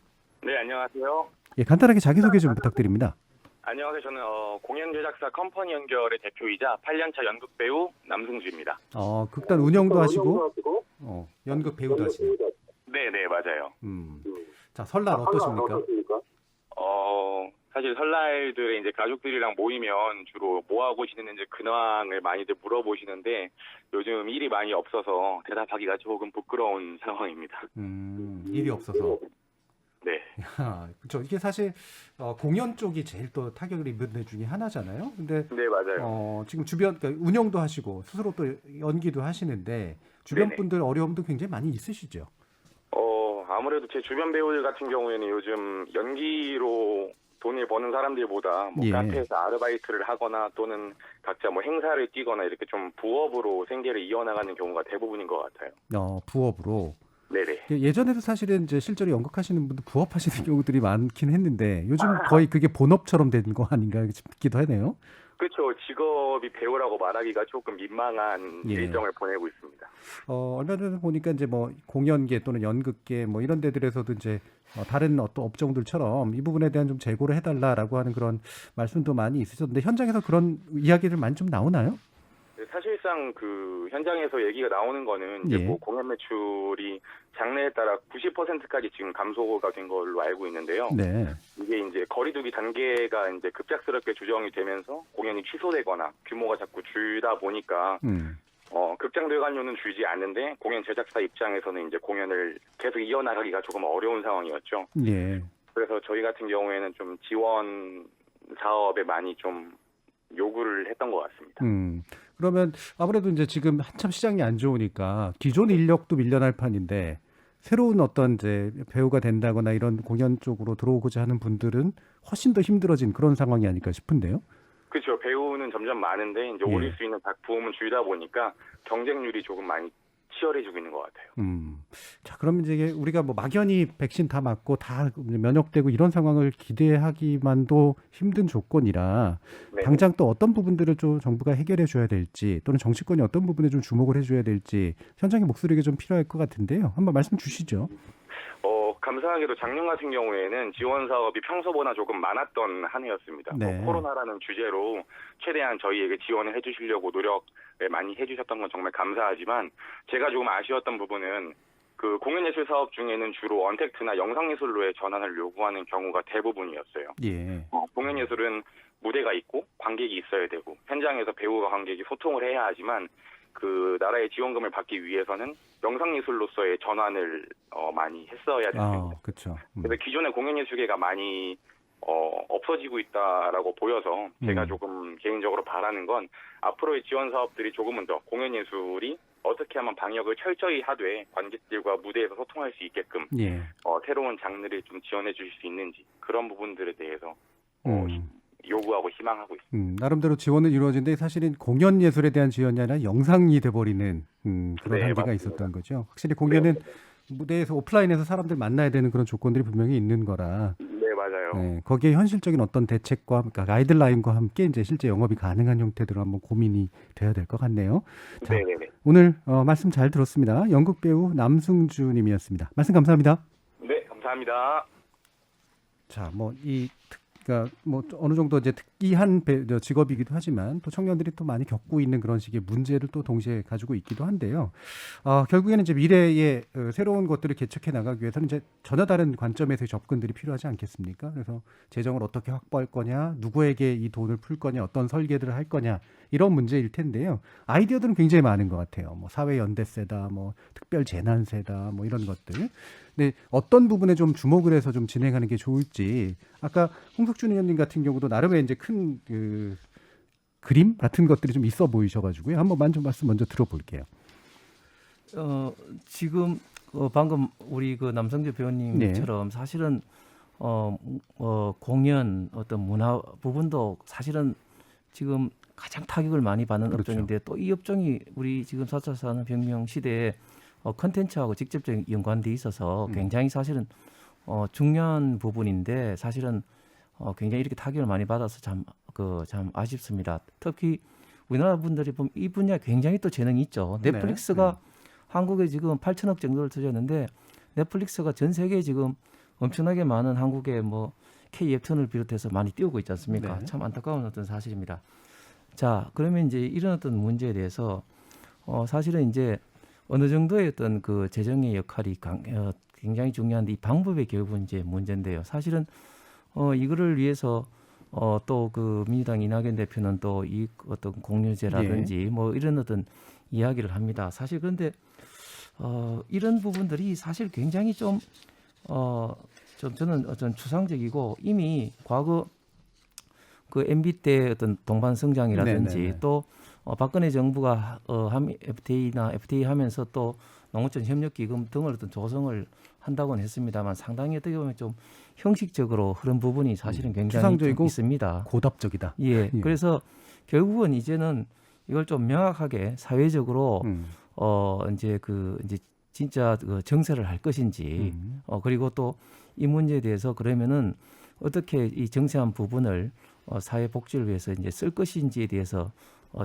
네, 안녕하세요. 예, 간단하게 자기소개 좀 부탁드립니다. 안녕하세요. 저는 공연 제작사 컴퍼니 연결의 대표이자 8년차 연극 배우 남승주입니다. 극단 운영도 하시고 연극 배우도 하시네요. 네, 네, 맞아요. 자, 설날 어떠십니까? 사실 설날들에 이제 가족들이랑 모이면 주로 뭐 하고 지내는지 근황을 많이들 물어보시는데 요즘 일이 많이 없어서 대답하기가 조금 부끄러운 상황입니다. 일이 없어서. 네. 그렇죠. 이게 사실 공연 쪽이 제일 또 타격을 입은 데 중에 하나잖아요. 근데 네, 맞아요. 지금 주변 그러니까 운영도 하시고 스스로 또 연기도 하시는데 주변 네네. 분들 어려움도 굉장히 많이 있으시죠. 아무래도 제 주변 배우들 같은 경우에는 요즘 연기로 돈을 버는 사람들보다 뭐 예. 카페에서 아르바이트를 하거나 또는 각자 뭐 행사를 뛰거나 이렇게 좀 부업으로 생계를 이어나가는 경우가 대부분인 것 같아요. 부업으로. 네네. 예전에도 사실은 이제 실제로 연극하시는 분들 부업하시는 경우들이 많긴 했는데 요즘 거의 그게 본업처럼 된 거 아닌가 싶기도 하네요. 그렇죠. 직업이 배우라고 말하기가 조금 민망한 예. 일정을 보내고 있습니다. 얼마 전에 보니까 이제 뭐 공연계 또는 연극계 뭐 이런 데들에서도 이제 다른 어떤 업종들처럼 이 부분에 대한 좀 재고를 해달라라고 하는 그런 말씀도 많이 있으셨는데 현장에서 그런 이야기들 많이 좀 나오나요? 사실상 그 현장에서 얘기가 나오는 거는 이제 예. 뭐 공연 매출이 장래에 따라 90%까지 지금 감소가 된 걸로 알고 있는데요. 네. 이게 이제 거리두기 단계가 이제 급작스럽게 조정이 되면서 공연이 취소되거나 규모가 자꾸 줄다 보니까 극장 들어간료는 줄지 않는데 공연 제작사 입장에서는 이제 공연을 계속 이어나가기가 조금 어려운 상황이었죠. 예. 그래서 저희 같은 경우에는 좀 지원 사업에 많이 좀 요구를 했던 것 같습니다. 그러면 아무래도 이제 지금 한참 시장이 안 좋으니까 기존 인력도 밀려날 판인데 새로운 어떤 이제 배우가 된다거나 이런 공연 쪽으로 들어오고자 하는 분들은 훨씬 더 힘들어진 그런 상황이 아닐까 싶은데요. 그렇죠. 배우는 점점 많은데 이제 예. 올릴 수 있는 작품은 줄다 보니까 경쟁률이 조금 많이 치열해지고 있는 것 같아요. 자, 그러면 이제 이게 우리가 뭐 막연히 백신 다 맞고 다 면역되고 이런 상황을 기대하기만도 힘든 조건이라 네. 당장 또 어떤 부분들을 좀 정부가 해결해 줘야 될지 또는 정치권이 어떤 부분에 좀 주목을 해줘야 될지 현장의 목소리가 좀 필요할 것 같은데요. 한번 말씀 주시죠. 감사하게도 작년 같은 경우에는 지원 사업이 평소보다 조금 많았던 한 해였습니다. 네. 뭐 코로나라는 주제로 최대한 저희에게 지원을 해주시려고 노력을 많이 해주셨던 건 정말 감사하지만 제가 조금 아쉬웠던 부분은 그 공연예술 사업 중에는 주로 언택트나 영상예술로의 전환을 요구하는 경우가 대부분이었어요. 예. 공연예술은 무대가 있고 관객이 있어야 되고 현장에서 배우와 관객이 소통을 해야 하지만 그 나라의 지원금을 받기 위해서는 영상예술로서의 전환을 많이 했어야 됐습니다. 그렇죠. 그래서 기존의 공연예술계가 많이 없어지고 있다라고 보여서 제가 조금 개인적으로 바라는 건 앞으로의 지원 사업들이 조금은 더 공연예술이 어떻게 하면 방역을 철저히 하되 관객들과 무대에서 소통할 수 있게끔 예. 새로운 장르를 좀 지원해 주실 수 있는지 그런 부분들에 대해서 요구하고 희망하고 있습니다. 나름대로 지원은 이루어지는데 사실은 공연 예술에 대한 지원이 아니라 영상이 돼버리는 그런 네, 한계가 맞습니다. 있었던 거죠. 확실히 공연은 무대에서 오프라인에서 사람들 만나야 되는 그런 조건들이 분명히 있는 거라. 네, 맞아요. 네, 거기에 현실적인 어떤 대책과 그러니까 가이드라인과 함께 이제 실제 영업이 가능한 형태들로 한번 고민이 돼야 될 것 같네요. 자, 네네네. 오늘 말씀 잘 들었습니다. 연극 배우 남승주님이었습니다. 말씀 감사합니다. 네, 감사합니다. 자, 그러니까 뭐 어느 정도 이제 특이한 직업이기도 하지만 또 청년들이 또 많이 겪고 있는 그런 식의 문제를 또 동시에 가지고 있기도 한데요. 결국에는 이제 미래의 새로운 것들을 개척해 나가기 위해서는 이제 전혀 다른 관점에서의 접근들이 필요하지 않겠습니까? 그래서 재정을 어떻게 확보할 거냐, 누구에게 이 돈을 풀 거냐, 어떤 설계들을 할 거냐 이런 문제일 텐데요. 아이디어들은 굉장히 많은 것 같아요. 뭐 사회연대세다, 뭐 특별재난세다, 뭐 이런 것들. 근데 어떤 부분에 좀 주목을 해서 좀 진행하는 게 좋을지 아까 홍석준 의원님 같은 경우도 나름의 이제 큰 그림 같은 것들이 좀 있어 보이셔가지고요. 한번 말씀 먼저 들어볼게요. 지금 방금 우리 그 남성재 배우님처럼 사실은 공연 어떤 문화 부분도 사실은 지금 가장 타격을 많이 받는 업종인데 또 이 업종이 우리 지금 4차 산업혁명 시대에 컨텐츠하고 직접적인 연관돼 있어서 굉장히 사실은 중요한 부분인데 사실은 굉장히 이렇게 타격을 많이 받아서 참 아쉽습니다. 특히 우리나라 분들이 보면 이 분야에 굉장히 또 재능이 있죠. 넷플릭스가 한국에 지금 8천억 정도를 투자했는데 넷플릭스가 전 세계에 지금 엄청나게 많은 한국의 뭐 K웹툰을 비롯해서 많이 띄우고 있지 않습니까? 네. 참 안타까운 어떤 사실입니다. 자, 그러면 이제 이런 어떤 문제에 대해서 사실은 이제 어느 정도의 어떤 그 재정의 역할이 굉장히 중요한데 이 방법이 결국은 이제 문제인데요. 사실은 이거를 위해서 또 그 민주당 이낙연 대표는 또 이 어떤 공유제라든지 뭐 이런 어떤 이야기를 합니다. 사실 그런데 이런 부분들이 사실 굉장히 좀 저는 어떤 추상적이고 이미 과거 그 MB 때 어떤 동반 성장이라든지 또 박근혜 정부가 FTA 하면서 또 농어촌 협력기금 등을 어떤 조성을 한다고는 했습니다만 상당히 어떻게 보면 좀 형식적으로 흐른 부분이 사실은 굉장히 좀 있습니다. 고답적이다. 예. 그래서 결국은 이제는 이걸 좀 명확하게 사회적으로 이제 진짜 그 정세를 할 것인지 그리고 또 이 문제에 대해서 그러면은 어떻게 이 정세한 부분을 사회 복지를 위해서 이제 쓸 것인지에 대해서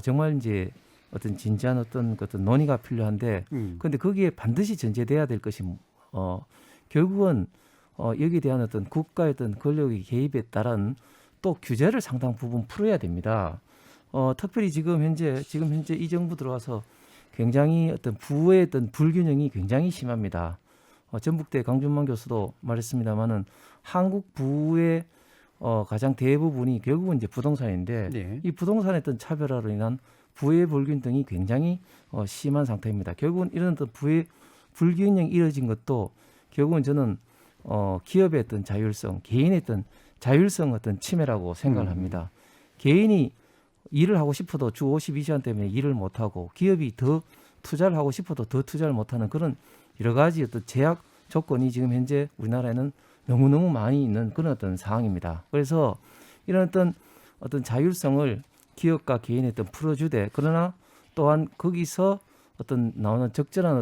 정말 이제 어떤 진지한 어떤 논의가 필요한데 그런데 거기에 반드시 전제돼야 될 것이 결국은 여기에 대한 어떤 국가의 어떤 권력의 개입에 따른 또 규제를 상당 부분 풀어야 됩니다. 특별히 지금 현재 이 정부 들어와서 굉장히 어떤 부의 어떤 불균형이 굉장히 심합니다. 전북대 강준만 교수도 말했습니다만은 한국 부의 가장 대부분이 결국은 이제 부동산인데 네. 이 부동산의 어떤 차별화로 인한 부의 불균등이 굉장히 심한 상태입니다. 결국은 이런 어떤 부의 불균형이 이뤄진 것도 결국은 저는 기업의 어떤 자율성, 개인의 어떤 자율성 어떤 침해라고 생각을 합니다. 개인이 일을 하고 싶어도 주 52시간 때문에 일을 못하고 기업이 더 투자를 하고 싶어도 더 투자를 못하는 그런 여러 가지 어떤 제약 조건이 지금 현재 우리나라에는 너무너무 많이 있는 그런 어떤 상황입니다. 그래서 이런 어떤 자율성을 기업과 개인이 어떤 풀어주되 그러나 또한 거기서 어떤 나오는 적절한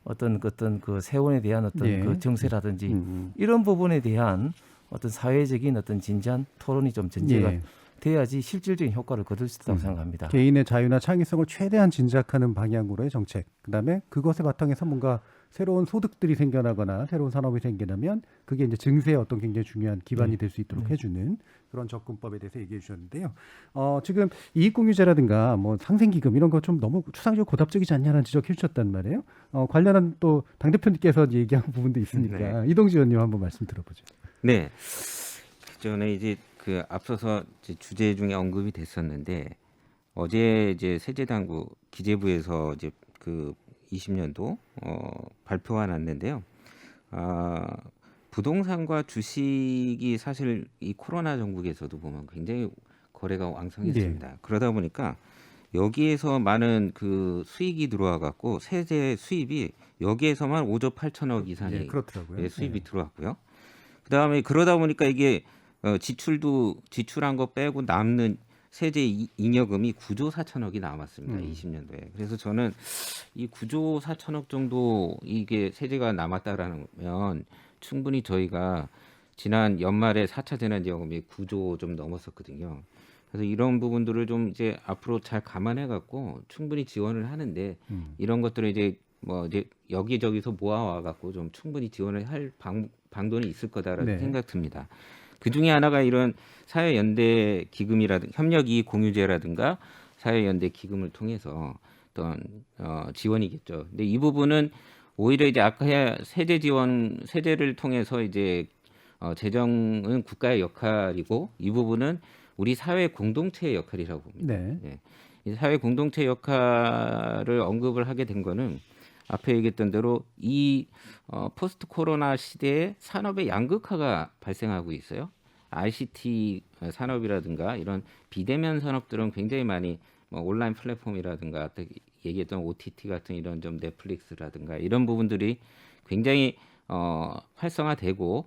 어떤 그 세원에 대한 어떤 예. 그 정세라든지 이런 부분에 대한 어떤 사회적인 어떤 진지한 토론이 좀 전제가 예. 돼야지 실질적인 효과를 거둘 수 있다고 생각합니다. 개인의 자유나 창의성을 최대한 진작하는 방향으로의 정책. 그다음에 그것에 바탕에서 뭔가 새로운 소득들이 생겨나거나 새로운 산업이 생겨나면 그게 이제 증세의 어떤 굉장히 중요한 기반이 될 수 있도록 해주는 그런 접근법에 대해서 얘기해 주셨는데요. 지금 이익공유제라든가 뭐 상생기금 이런 거 좀 너무 추상적이고 고답적이지 않냐는 지적해 주셨단 말이에요. 관련한 또 당대표님께서 얘기한 부분도 있으니까 이동주 의원님 한번 말씀 들어보죠. 네. 전에 이제 그 앞서서 이제 주제 중에 언급이 됐었는데 어제 이제 세제당국 기재부에서 이제 그 20년도 발표가 났는데요. 부동산과 주식이 사실 이 코로나 전국에서도 보면 굉장히 거래가 왕성했습니다. 네. 그러다 보니까 여기에서 많은 그 수익이 들어와 갖고 세제 수입이 여기에서만 5조 8천억 이상의 예, 그렇더라고요. 수입이 예. 들어왔고요. 그다음에 그러다 보니까 이게 지출한 거 빼고 남는 세제 잉여금이 9조 4천억이 남았습니다. 20년도에. 그래서 저는 이 9조 4천억 정도 이게 세제가 남았다라면 충분히 저희가 지난 연말에 4차 재난지원금이 9조 좀 넘었었거든요. 그래서 이런 부분들을 좀 이제 앞으로 잘 감안해 갖고 충분히 지원을 하는데 이런 것들을 이제 뭐 이제 여기저기서 모아와 갖고 좀 충분히 지원을 할 방도는 있을 거다라는 네. 생각 듭니다. 그 중에 하나가 이런 사회연대 기금이라든가 협력이익공유제라든가 사회연대 기금을 통해서 어떤 지원이겠죠. 근데 이 부분은 오히려 이제 아까 세제를 통해서 이제 재정은 국가의 역할이고 이 부분은 우리 사회 공동체의 역할이라고 봅니다. 네. 예. 이 사회 공동체 역할을 언급을 하게 된 거는 앞에 얘기했던 대로 이 포스트 코로나 시대에 산업의 양극화가 발생하고 있어요. ICT 산업이라든가 이런 비대면 산업들은 굉장히 많이 뭐 온라인 플랫폼이라든가 얘기했던 OTT 같은 이런 좀 넷플릭스라든가 이런 부분들이 굉장히 활성화되고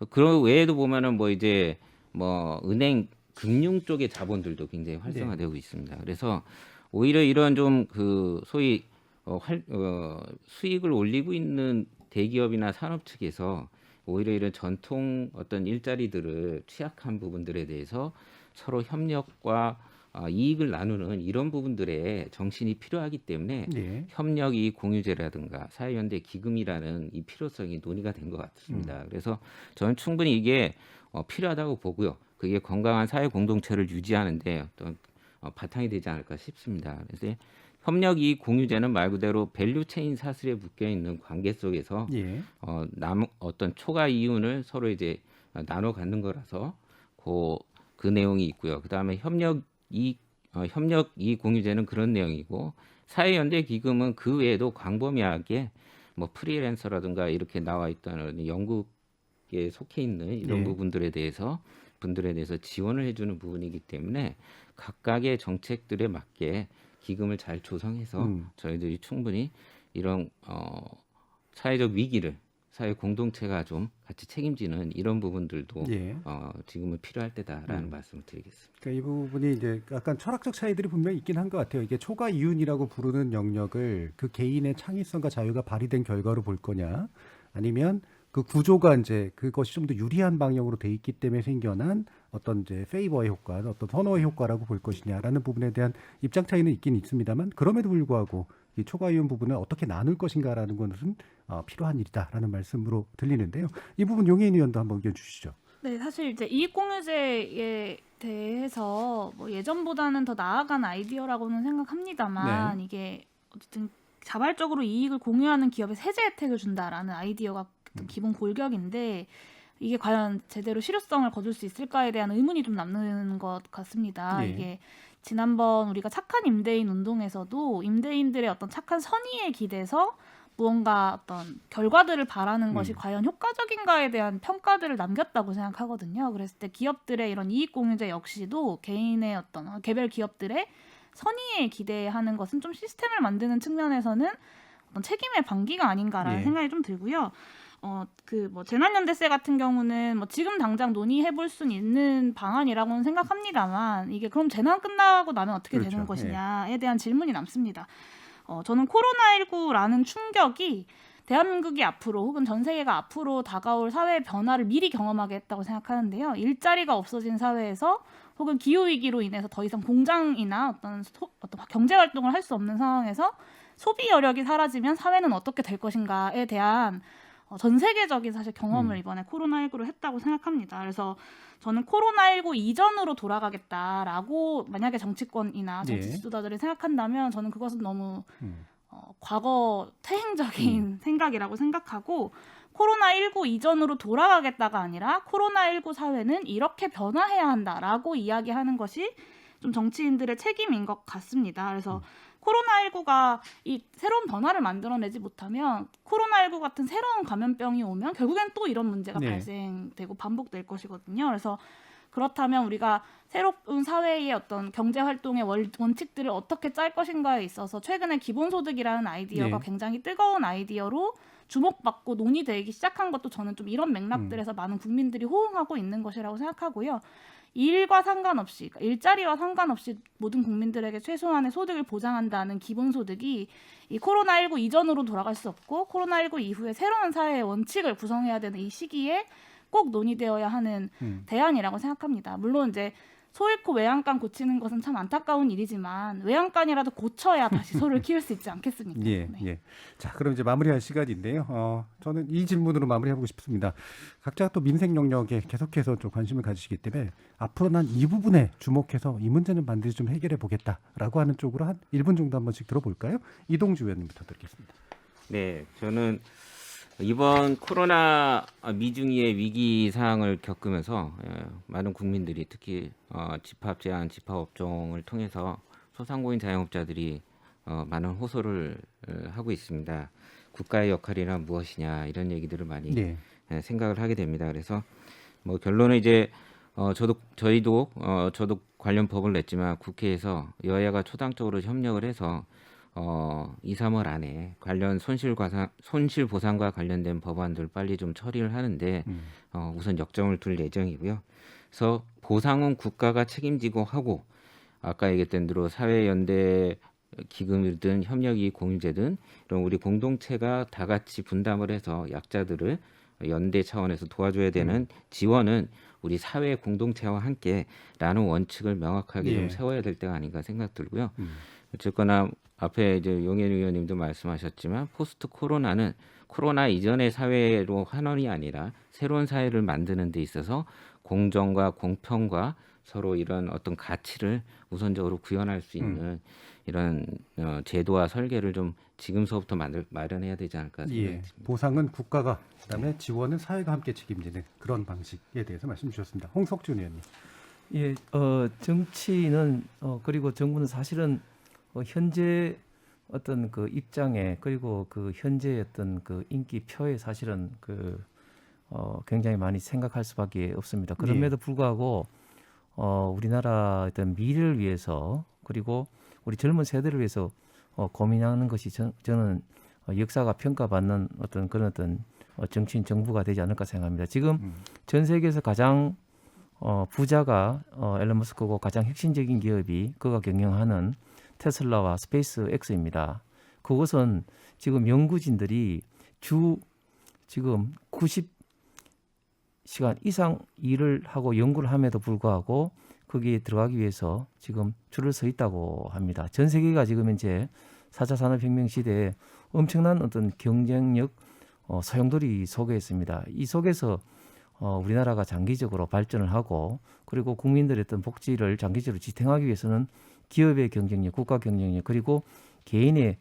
그런 외에도 보면은 뭐 이제 뭐 은행 금융 쪽의 자본들도 굉장히 활성화되고 있습니다. 그래서 오히려 이런 좀 그 소위 수익을 올리고 있는 대기업이나 산업 측에서 오히려 이런 전통 어떤 일자리들을 취약한 부분들에 대해서 서로 협력과 이익을 나누는 이런 부분들에 정신이 필요하기 때문에 네. 협력이익 공유제라든가 사회연대 기금이라는 이 필요성이 논의가 된 것 같습니다. 그래서 저는 충분히 이게 필요하다고 보고요. 그게 건강한 사회 공동체를 유지하는데 어떤 바탕이 되지 않을까 싶습니다. 그래서 협력이익 공유제는 말 그대로 밸류체인 사슬에 묶여 있는 관계 속에서 예. 어떤 초과 이윤을 서로 이제 나눠 갖는 거라서 그 내용이 있고요. 그다음에 협력이익 공유제는 그런 내용이고 사회연대 기금은 그 외에도 광범위하게 뭐 프리랜서라든가 이렇게 나와 있다는 영국에 속해 있는 이런 예. 분들에 대해서 지원을 해주는 부분이기 때문에 각각의 정책들에 맞게 기금을 잘 조성해서 저희들이 충분히 이런 사회적 위기를 사회 공동체가 좀 같이 책임지는 이런 부분들도 예. 지금은 필요할 때다라는 말씀을 드리겠습니다. 그러니까 이 부분이 이제 약간 철학적 차이들이 분명히 있긴 한 것 같아요. 이게 초과 이윤이라고 부르는 영역을 그 개인의 창의성과 자유가 발휘된 결과로 볼 거냐, 아니면 그 구조가 이제 그것이 좀 더 유리한 방향으로 돼 있기 때문에 생겨난 어떤 이제 페이버의 효과, 어떤 선호의 효과라고 볼 것이냐라는 부분에 대한 입장 차이는 있긴 있습니다만 그럼에도 불구하고 이 초과 이윤 부분을 어떻게 나눌 것인가라는 것은 필요한 일이다라는 말씀으로 들리는데요. 이 부분 용해인 의원도 한번 의견 주시죠. 네, 사실 이제 이익공유제에 대해서 뭐 예전보다는 더 나아간 아이디어라고는 생각합니다만 네. 이게 어쨌든 자발적으로 이익을 공유하는 기업에 세제 혜택을 준다라는 아이디어가 기본 골격인데 이게 과연 제대로 실효성을 거둘 수 있을까에 대한 의문이 좀 남는 것 같습니다. 예. 이게 지난번 우리가 착한 임대인 운동에서도 임대인들의 어떤 착한 선의에 기대서 무언가 어떤 결과들을 바라는 것이 과연 효과적인가에 대한 평가들을 남겼다고 생각하거든요. 그랬을 때 기업들의 이런 이익공유제 역시도 개인의 어떤 개별 기업들의 선의에 기대하는 것은 좀 시스템을 만드는 측면에서는 어떤 책임의 방기가 아닌가라는 예. 생각이 좀 들고요. 그 뭐 재난연대세 같은 경우는 뭐 지금 당장 논의해볼 수는 있는 방안이라고는 생각합니다만 이게 그럼 재난 끝나고 나면 어떻게 그렇죠. 되는 것이냐에 대한 질문이 남습니다. 저는 코로나19라는 충격이 대한민국이 앞으로 혹은 전 세계가 앞으로 다가올 사회의 변화를 미리 경험하게 했다고 생각하는데요. 일자리가 없어진 사회에서 혹은 기후위기로 인해서 더 이상 공장이나 어떤 경제 활동을 할 수 없는 상황에서 소비 여력이 사라지면 사회는 어떻게 될 것인가에 대한 전 세계적인 사실 경험을 이번에 코로나19로 했다고 생각합니다. 그래서 저는 코로나19 이전으로 돌아가겠다라고 만약에 정치권이나 정치 예. 지도자들이 생각한다면 저는 그것은 너무 과거 퇴행적인 생각이라고 생각하고 코로나19 이전으로 돌아가겠다가 아니라 코로나19 사회는 이렇게 변화해야 한다라고 이야기하는 것이 좀 정치인들의 책임인 것 같습니다. 그래서 코로나19가 이 새로운 변화를 만들어내지 못하면 코로나19 같은 새로운 감염병이 오면 결국엔 또 이런 문제가 네. 발생되고 반복될 것이거든요. 그래서 그렇다면 우리가 새로운 사회의 어떤 경제활동의 원칙들을 어떻게 짤 것인가에 있어서 최근에 기본소득이라는 아이디어가 네. 굉장히 뜨거운 아이디어로 주목받고 논의되기 시작한 것도 저는 좀 이런 맥락들에서 많은 국민들이 호응하고 있는 것이라고 생각하고요. 일과 상관없이, 그러니까 일자리와 상관없이 모든 국민들에게 최소한의 소득을 보장한다는 기본소득이 이 코로나19 이전으로 돌아갈 수 없고 코로나19 이후에 새로운 사회의 원칙을 구성해야 되는 이 시기에 꼭 논의되어야 하는 대안이라고 생각합니다. 물론 이제 소 잃고 외양간 고치는 것은 참 안타까운 일이지만 외양간이라도 고쳐야 다시 소를 키울 수 있지 않겠습니까? 예, 네. 예. 자, 그럼 이제 마무리할 시간인데요. 저는 이 질문으로 마무리해보고 싶습니다. 각자 또 민생 영역에 계속해서 좀 관심을 가지시기 때문에 앞으로 난 이 부분에 주목해서 이 문제는 반드시 좀 해결해 보겠다라고 하는 쪽으로 한 1분 정도 한 번씩 들어볼까요? 이동주 의원님부터 드리겠습니다. 네, 저는 이번 코로나 미중의 위기 상황을 겪으면서 많은 국민들이 특히 집합 제한, 집합 업종을 통해서 소상공인 자영업자들이 많은 호소를 하고 있습니다. 국가의 역할이란 무엇이냐 이런 얘기들을 많이 네. 생각을 하게 됩니다. 그래서 뭐 결론은 이제 저도 관련 법을 냈지만 국회에서 여야가 초당적으로 협력을 해서 2, 3월 안에 관련 손실 보상과 관련된 법안들 빨리 좀 처리를 하는데 우선 역점을 둘 예정이고요. 그래서 보상은 국가가 책임지고 하고 아까 얘기했던 대로 사회연대 기금이든 협력이 공유제든 이런 우리 공동체가 다 같이 분담을 해서 약자들을 연대 차원에서 도와줘야 되는 지원은 우리 사회 공동체와 함께라는 원칙을 명확하게 좀 세워야 될 때가 아닌가 생각 들고요. 어쨌거나 앞에 이제 용현 의원님도 말씀하셨지만 포스트 코로나는 코로나 이전의 사회로 환원이 아니라 새로운 사회를 만드는 데 있어서 공정과 공평과 서로 이런 어떤 가치를 우선적으로 구현할 수 있는 이런 제도와 설계를 좀 지금서부터 마련해야 되지 않을까 생각합니다. 보상은 국가가, 그다음에 지원은 사회가 함께 책임지는 그런 방식에 대해서 말씀 주셨습니다. 홍석준 의원님. 예, 정치는 그리고 정부는 사실은 현재 어떤 그 입장에 그리고 그 현재 어떤 그 인기표에 사실은 굉장히 많이 생각할 수밖에 없습니다. 그럼에도 불구하고 우리나라 어떤 미래를 위해서 그리고 우리 젊은 세대를 위해서 고민하는 것이 저는 역사가 평가받는 어떤 그런 어떤 정치인 정부가 되지 않을까 생각합니다. 지금 전 세계에서 가장 부자가 앨런 머스크고 가장 혁신적인 기업이 그가 경영하는 테슬라와 스페이스 X입니다. 그것은 지금 연구진들이 지금 90시간 이상 일을 하고 연구를 함에도 불구하고 거기에 들어가기 위해서 지금 줄을 서 있다고 합니다. 전 세계가 지금 현재 4차 산업혁명 시대에 엄청난 어떤 경쟁력 소용돌이 속에 있습니다. 이 속에서 우리나라가 장기적으로 발전을 하고 그리고 국민들의 어떤 복지를 장기적으로 지탱하기 위해서는 기업의 경쟁력, 국가 경쟁력 그리고 개인의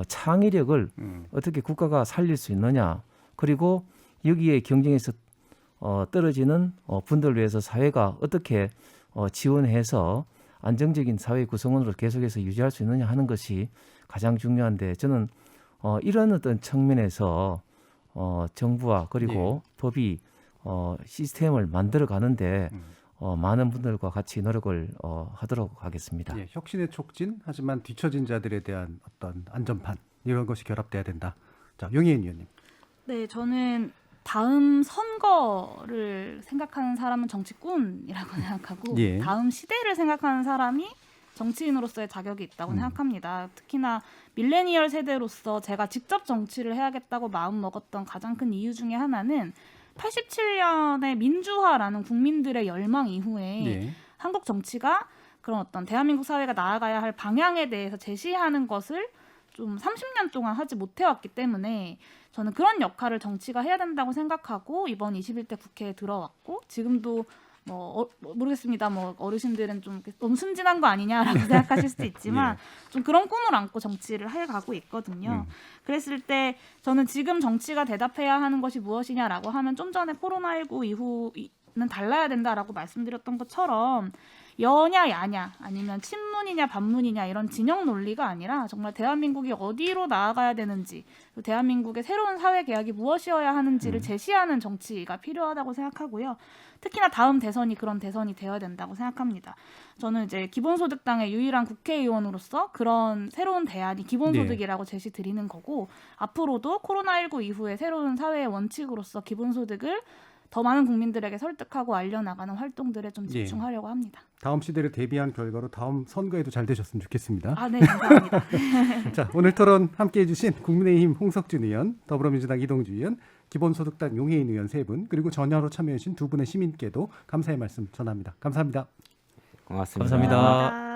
창의력을 어떻게 국가가 살릴 수 있느냐 그리고 여기에 경쟁에서 떨어지는 분들을 위해서 사회가 어떻게 지원해서 안정적인 사회 구성원으로 계속해서 유지할 수 있느냐 하는 것이 가장 중요한데 저는 이런 어떤 측면에서 정부와 그리고 법이 시스템을 만들어 가는데 많은 분들과 같이 노력을 하도록 하겠습니다. 예, 혁신의 촉진 하지만 뒤처진 자들에 대한 어떤 안전판 이런 것이 결합돼야 된다. 자, 용혜인 의원님. 네, 저는 다음 선거를 생각하는 사람은 정치꾼이라고 생각하고 예. 다음 시대를 생각하는 사람이 정치인으로서의 자격이 있다고 생각합니다. 특히나 밀레니얼 세대로서 제가 직접 정치를 해야겠다고 마음먹었던 가장 큰 이유 중에 하나는 87년의 민주화라는 국민들의 열망 이후에 예. 한국 정치가 그런 어떤 대한민국 사회가 나아가야 할 방향에 대해서 제시하는 것을 좀 30년 동안 하지 못해왔기 때문에 저는 그런 역할을 정치가 해야 된다고 생각하고 이번 21대 국회에 들어왔고 지금도 모르겠습니다. 어르신들은 좀 너무 순진한 거 아니냐라고 생각하실 수도 있지만 예. 좀 그런 꿈을 안고 정치를 해가고 있거든요. 그랬을 때 저는 지금 정치가 대답해야 하는 것이 무엇이냐라고 하면 좀 전에 코로나19 이후는 달라야 된다라고 말씀드렸던 것처럼 여냐 야냐 아니면 친문이냐 반문이냐 이런 진영 논리가 아니라 정말 대한민국이 어디로 나아가야 되는지 대한민국의 새로운 사회 계약이 무엇이어야 하는지를 제시하는 정치가 필요하다고 생각하고요. 특히나 다음 대선이 그런 대선이 되어야 된다고 생각합니다. 저는 이제 기본소득당의 유일한 국회의원으로서 그런 새로운 대안이 기본소득이라고 제시 드리는 거고 앞으로도 코로나19 이후에 새로운 사회의 원칙으로서 기본소득을 더 많은 국민들에게 설득하고 알려나가는 활동들에 좀 집중하려고 합니다. 다음 시대를 대비한 결과로 다음 선거에도 잘 되셨으면 좋겠습니다. 아, 네, 감사합니다. 자, 오늘 토론 함께해 주신 국민의힘 홍석준 의원, 더불어민주당 이동주 의원, 기본소득당 용혜인 의원 세 분, 그리고 전화로 참여해 주신 두 분의 시민께도 감사의 말씀 전합니다. 감사합니다. 고맙습니다. 감사합니다.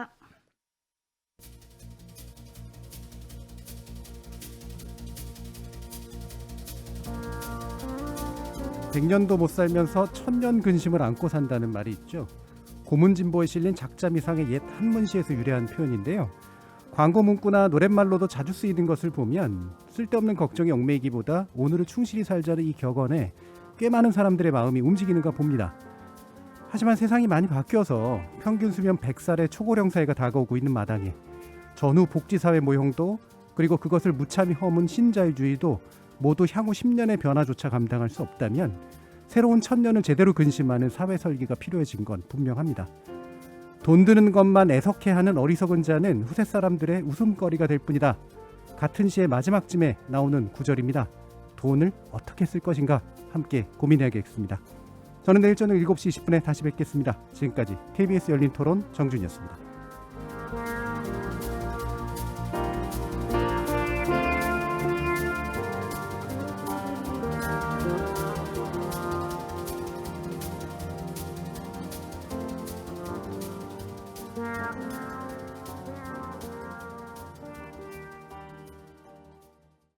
100년도 못 살면서 1000년 근심을 안고 산다는 말이 있죠. 고문진보에 실린 작자미상의 옛 한문시에서 유래한 표현인데요. 광고 문구나 노랫말로도 자주 쓰이는 것을 보면 쓸데없는 걱정에 얽매이기보다 오늘을 충실히 살자는 이 격언에 꽤 많은 사람들의 마음이 움직이는가 봅니다. 하지만 세상이 많이 바뀌어서 평균 수명 100살의 초고령 사회가 다가오고 있는 마당에 전후 복지사회 모형도 그리고 그것을 무참히 허문 신자유주의도 모두 향후 10년의 변화조차 감당할 수 없다면 새로운 1000년을 제대로 근심하는 사회 설계가 필요해진 건 분명합니다. 돈 드는 것만 애석해하는 어리석은 자는 후세 사람들의 웃음거리가 될 뿐이다. 같은 시의 마지막쯤에 나오는 구절입니다. 돈을 어떻게 쓸 것인가 함께 고민해야겠습니다. 저는 내일 저녁 7시 20분에 다시 뵙겠습니다. 지금까지 KBS 열린 토론 정준이었습니다.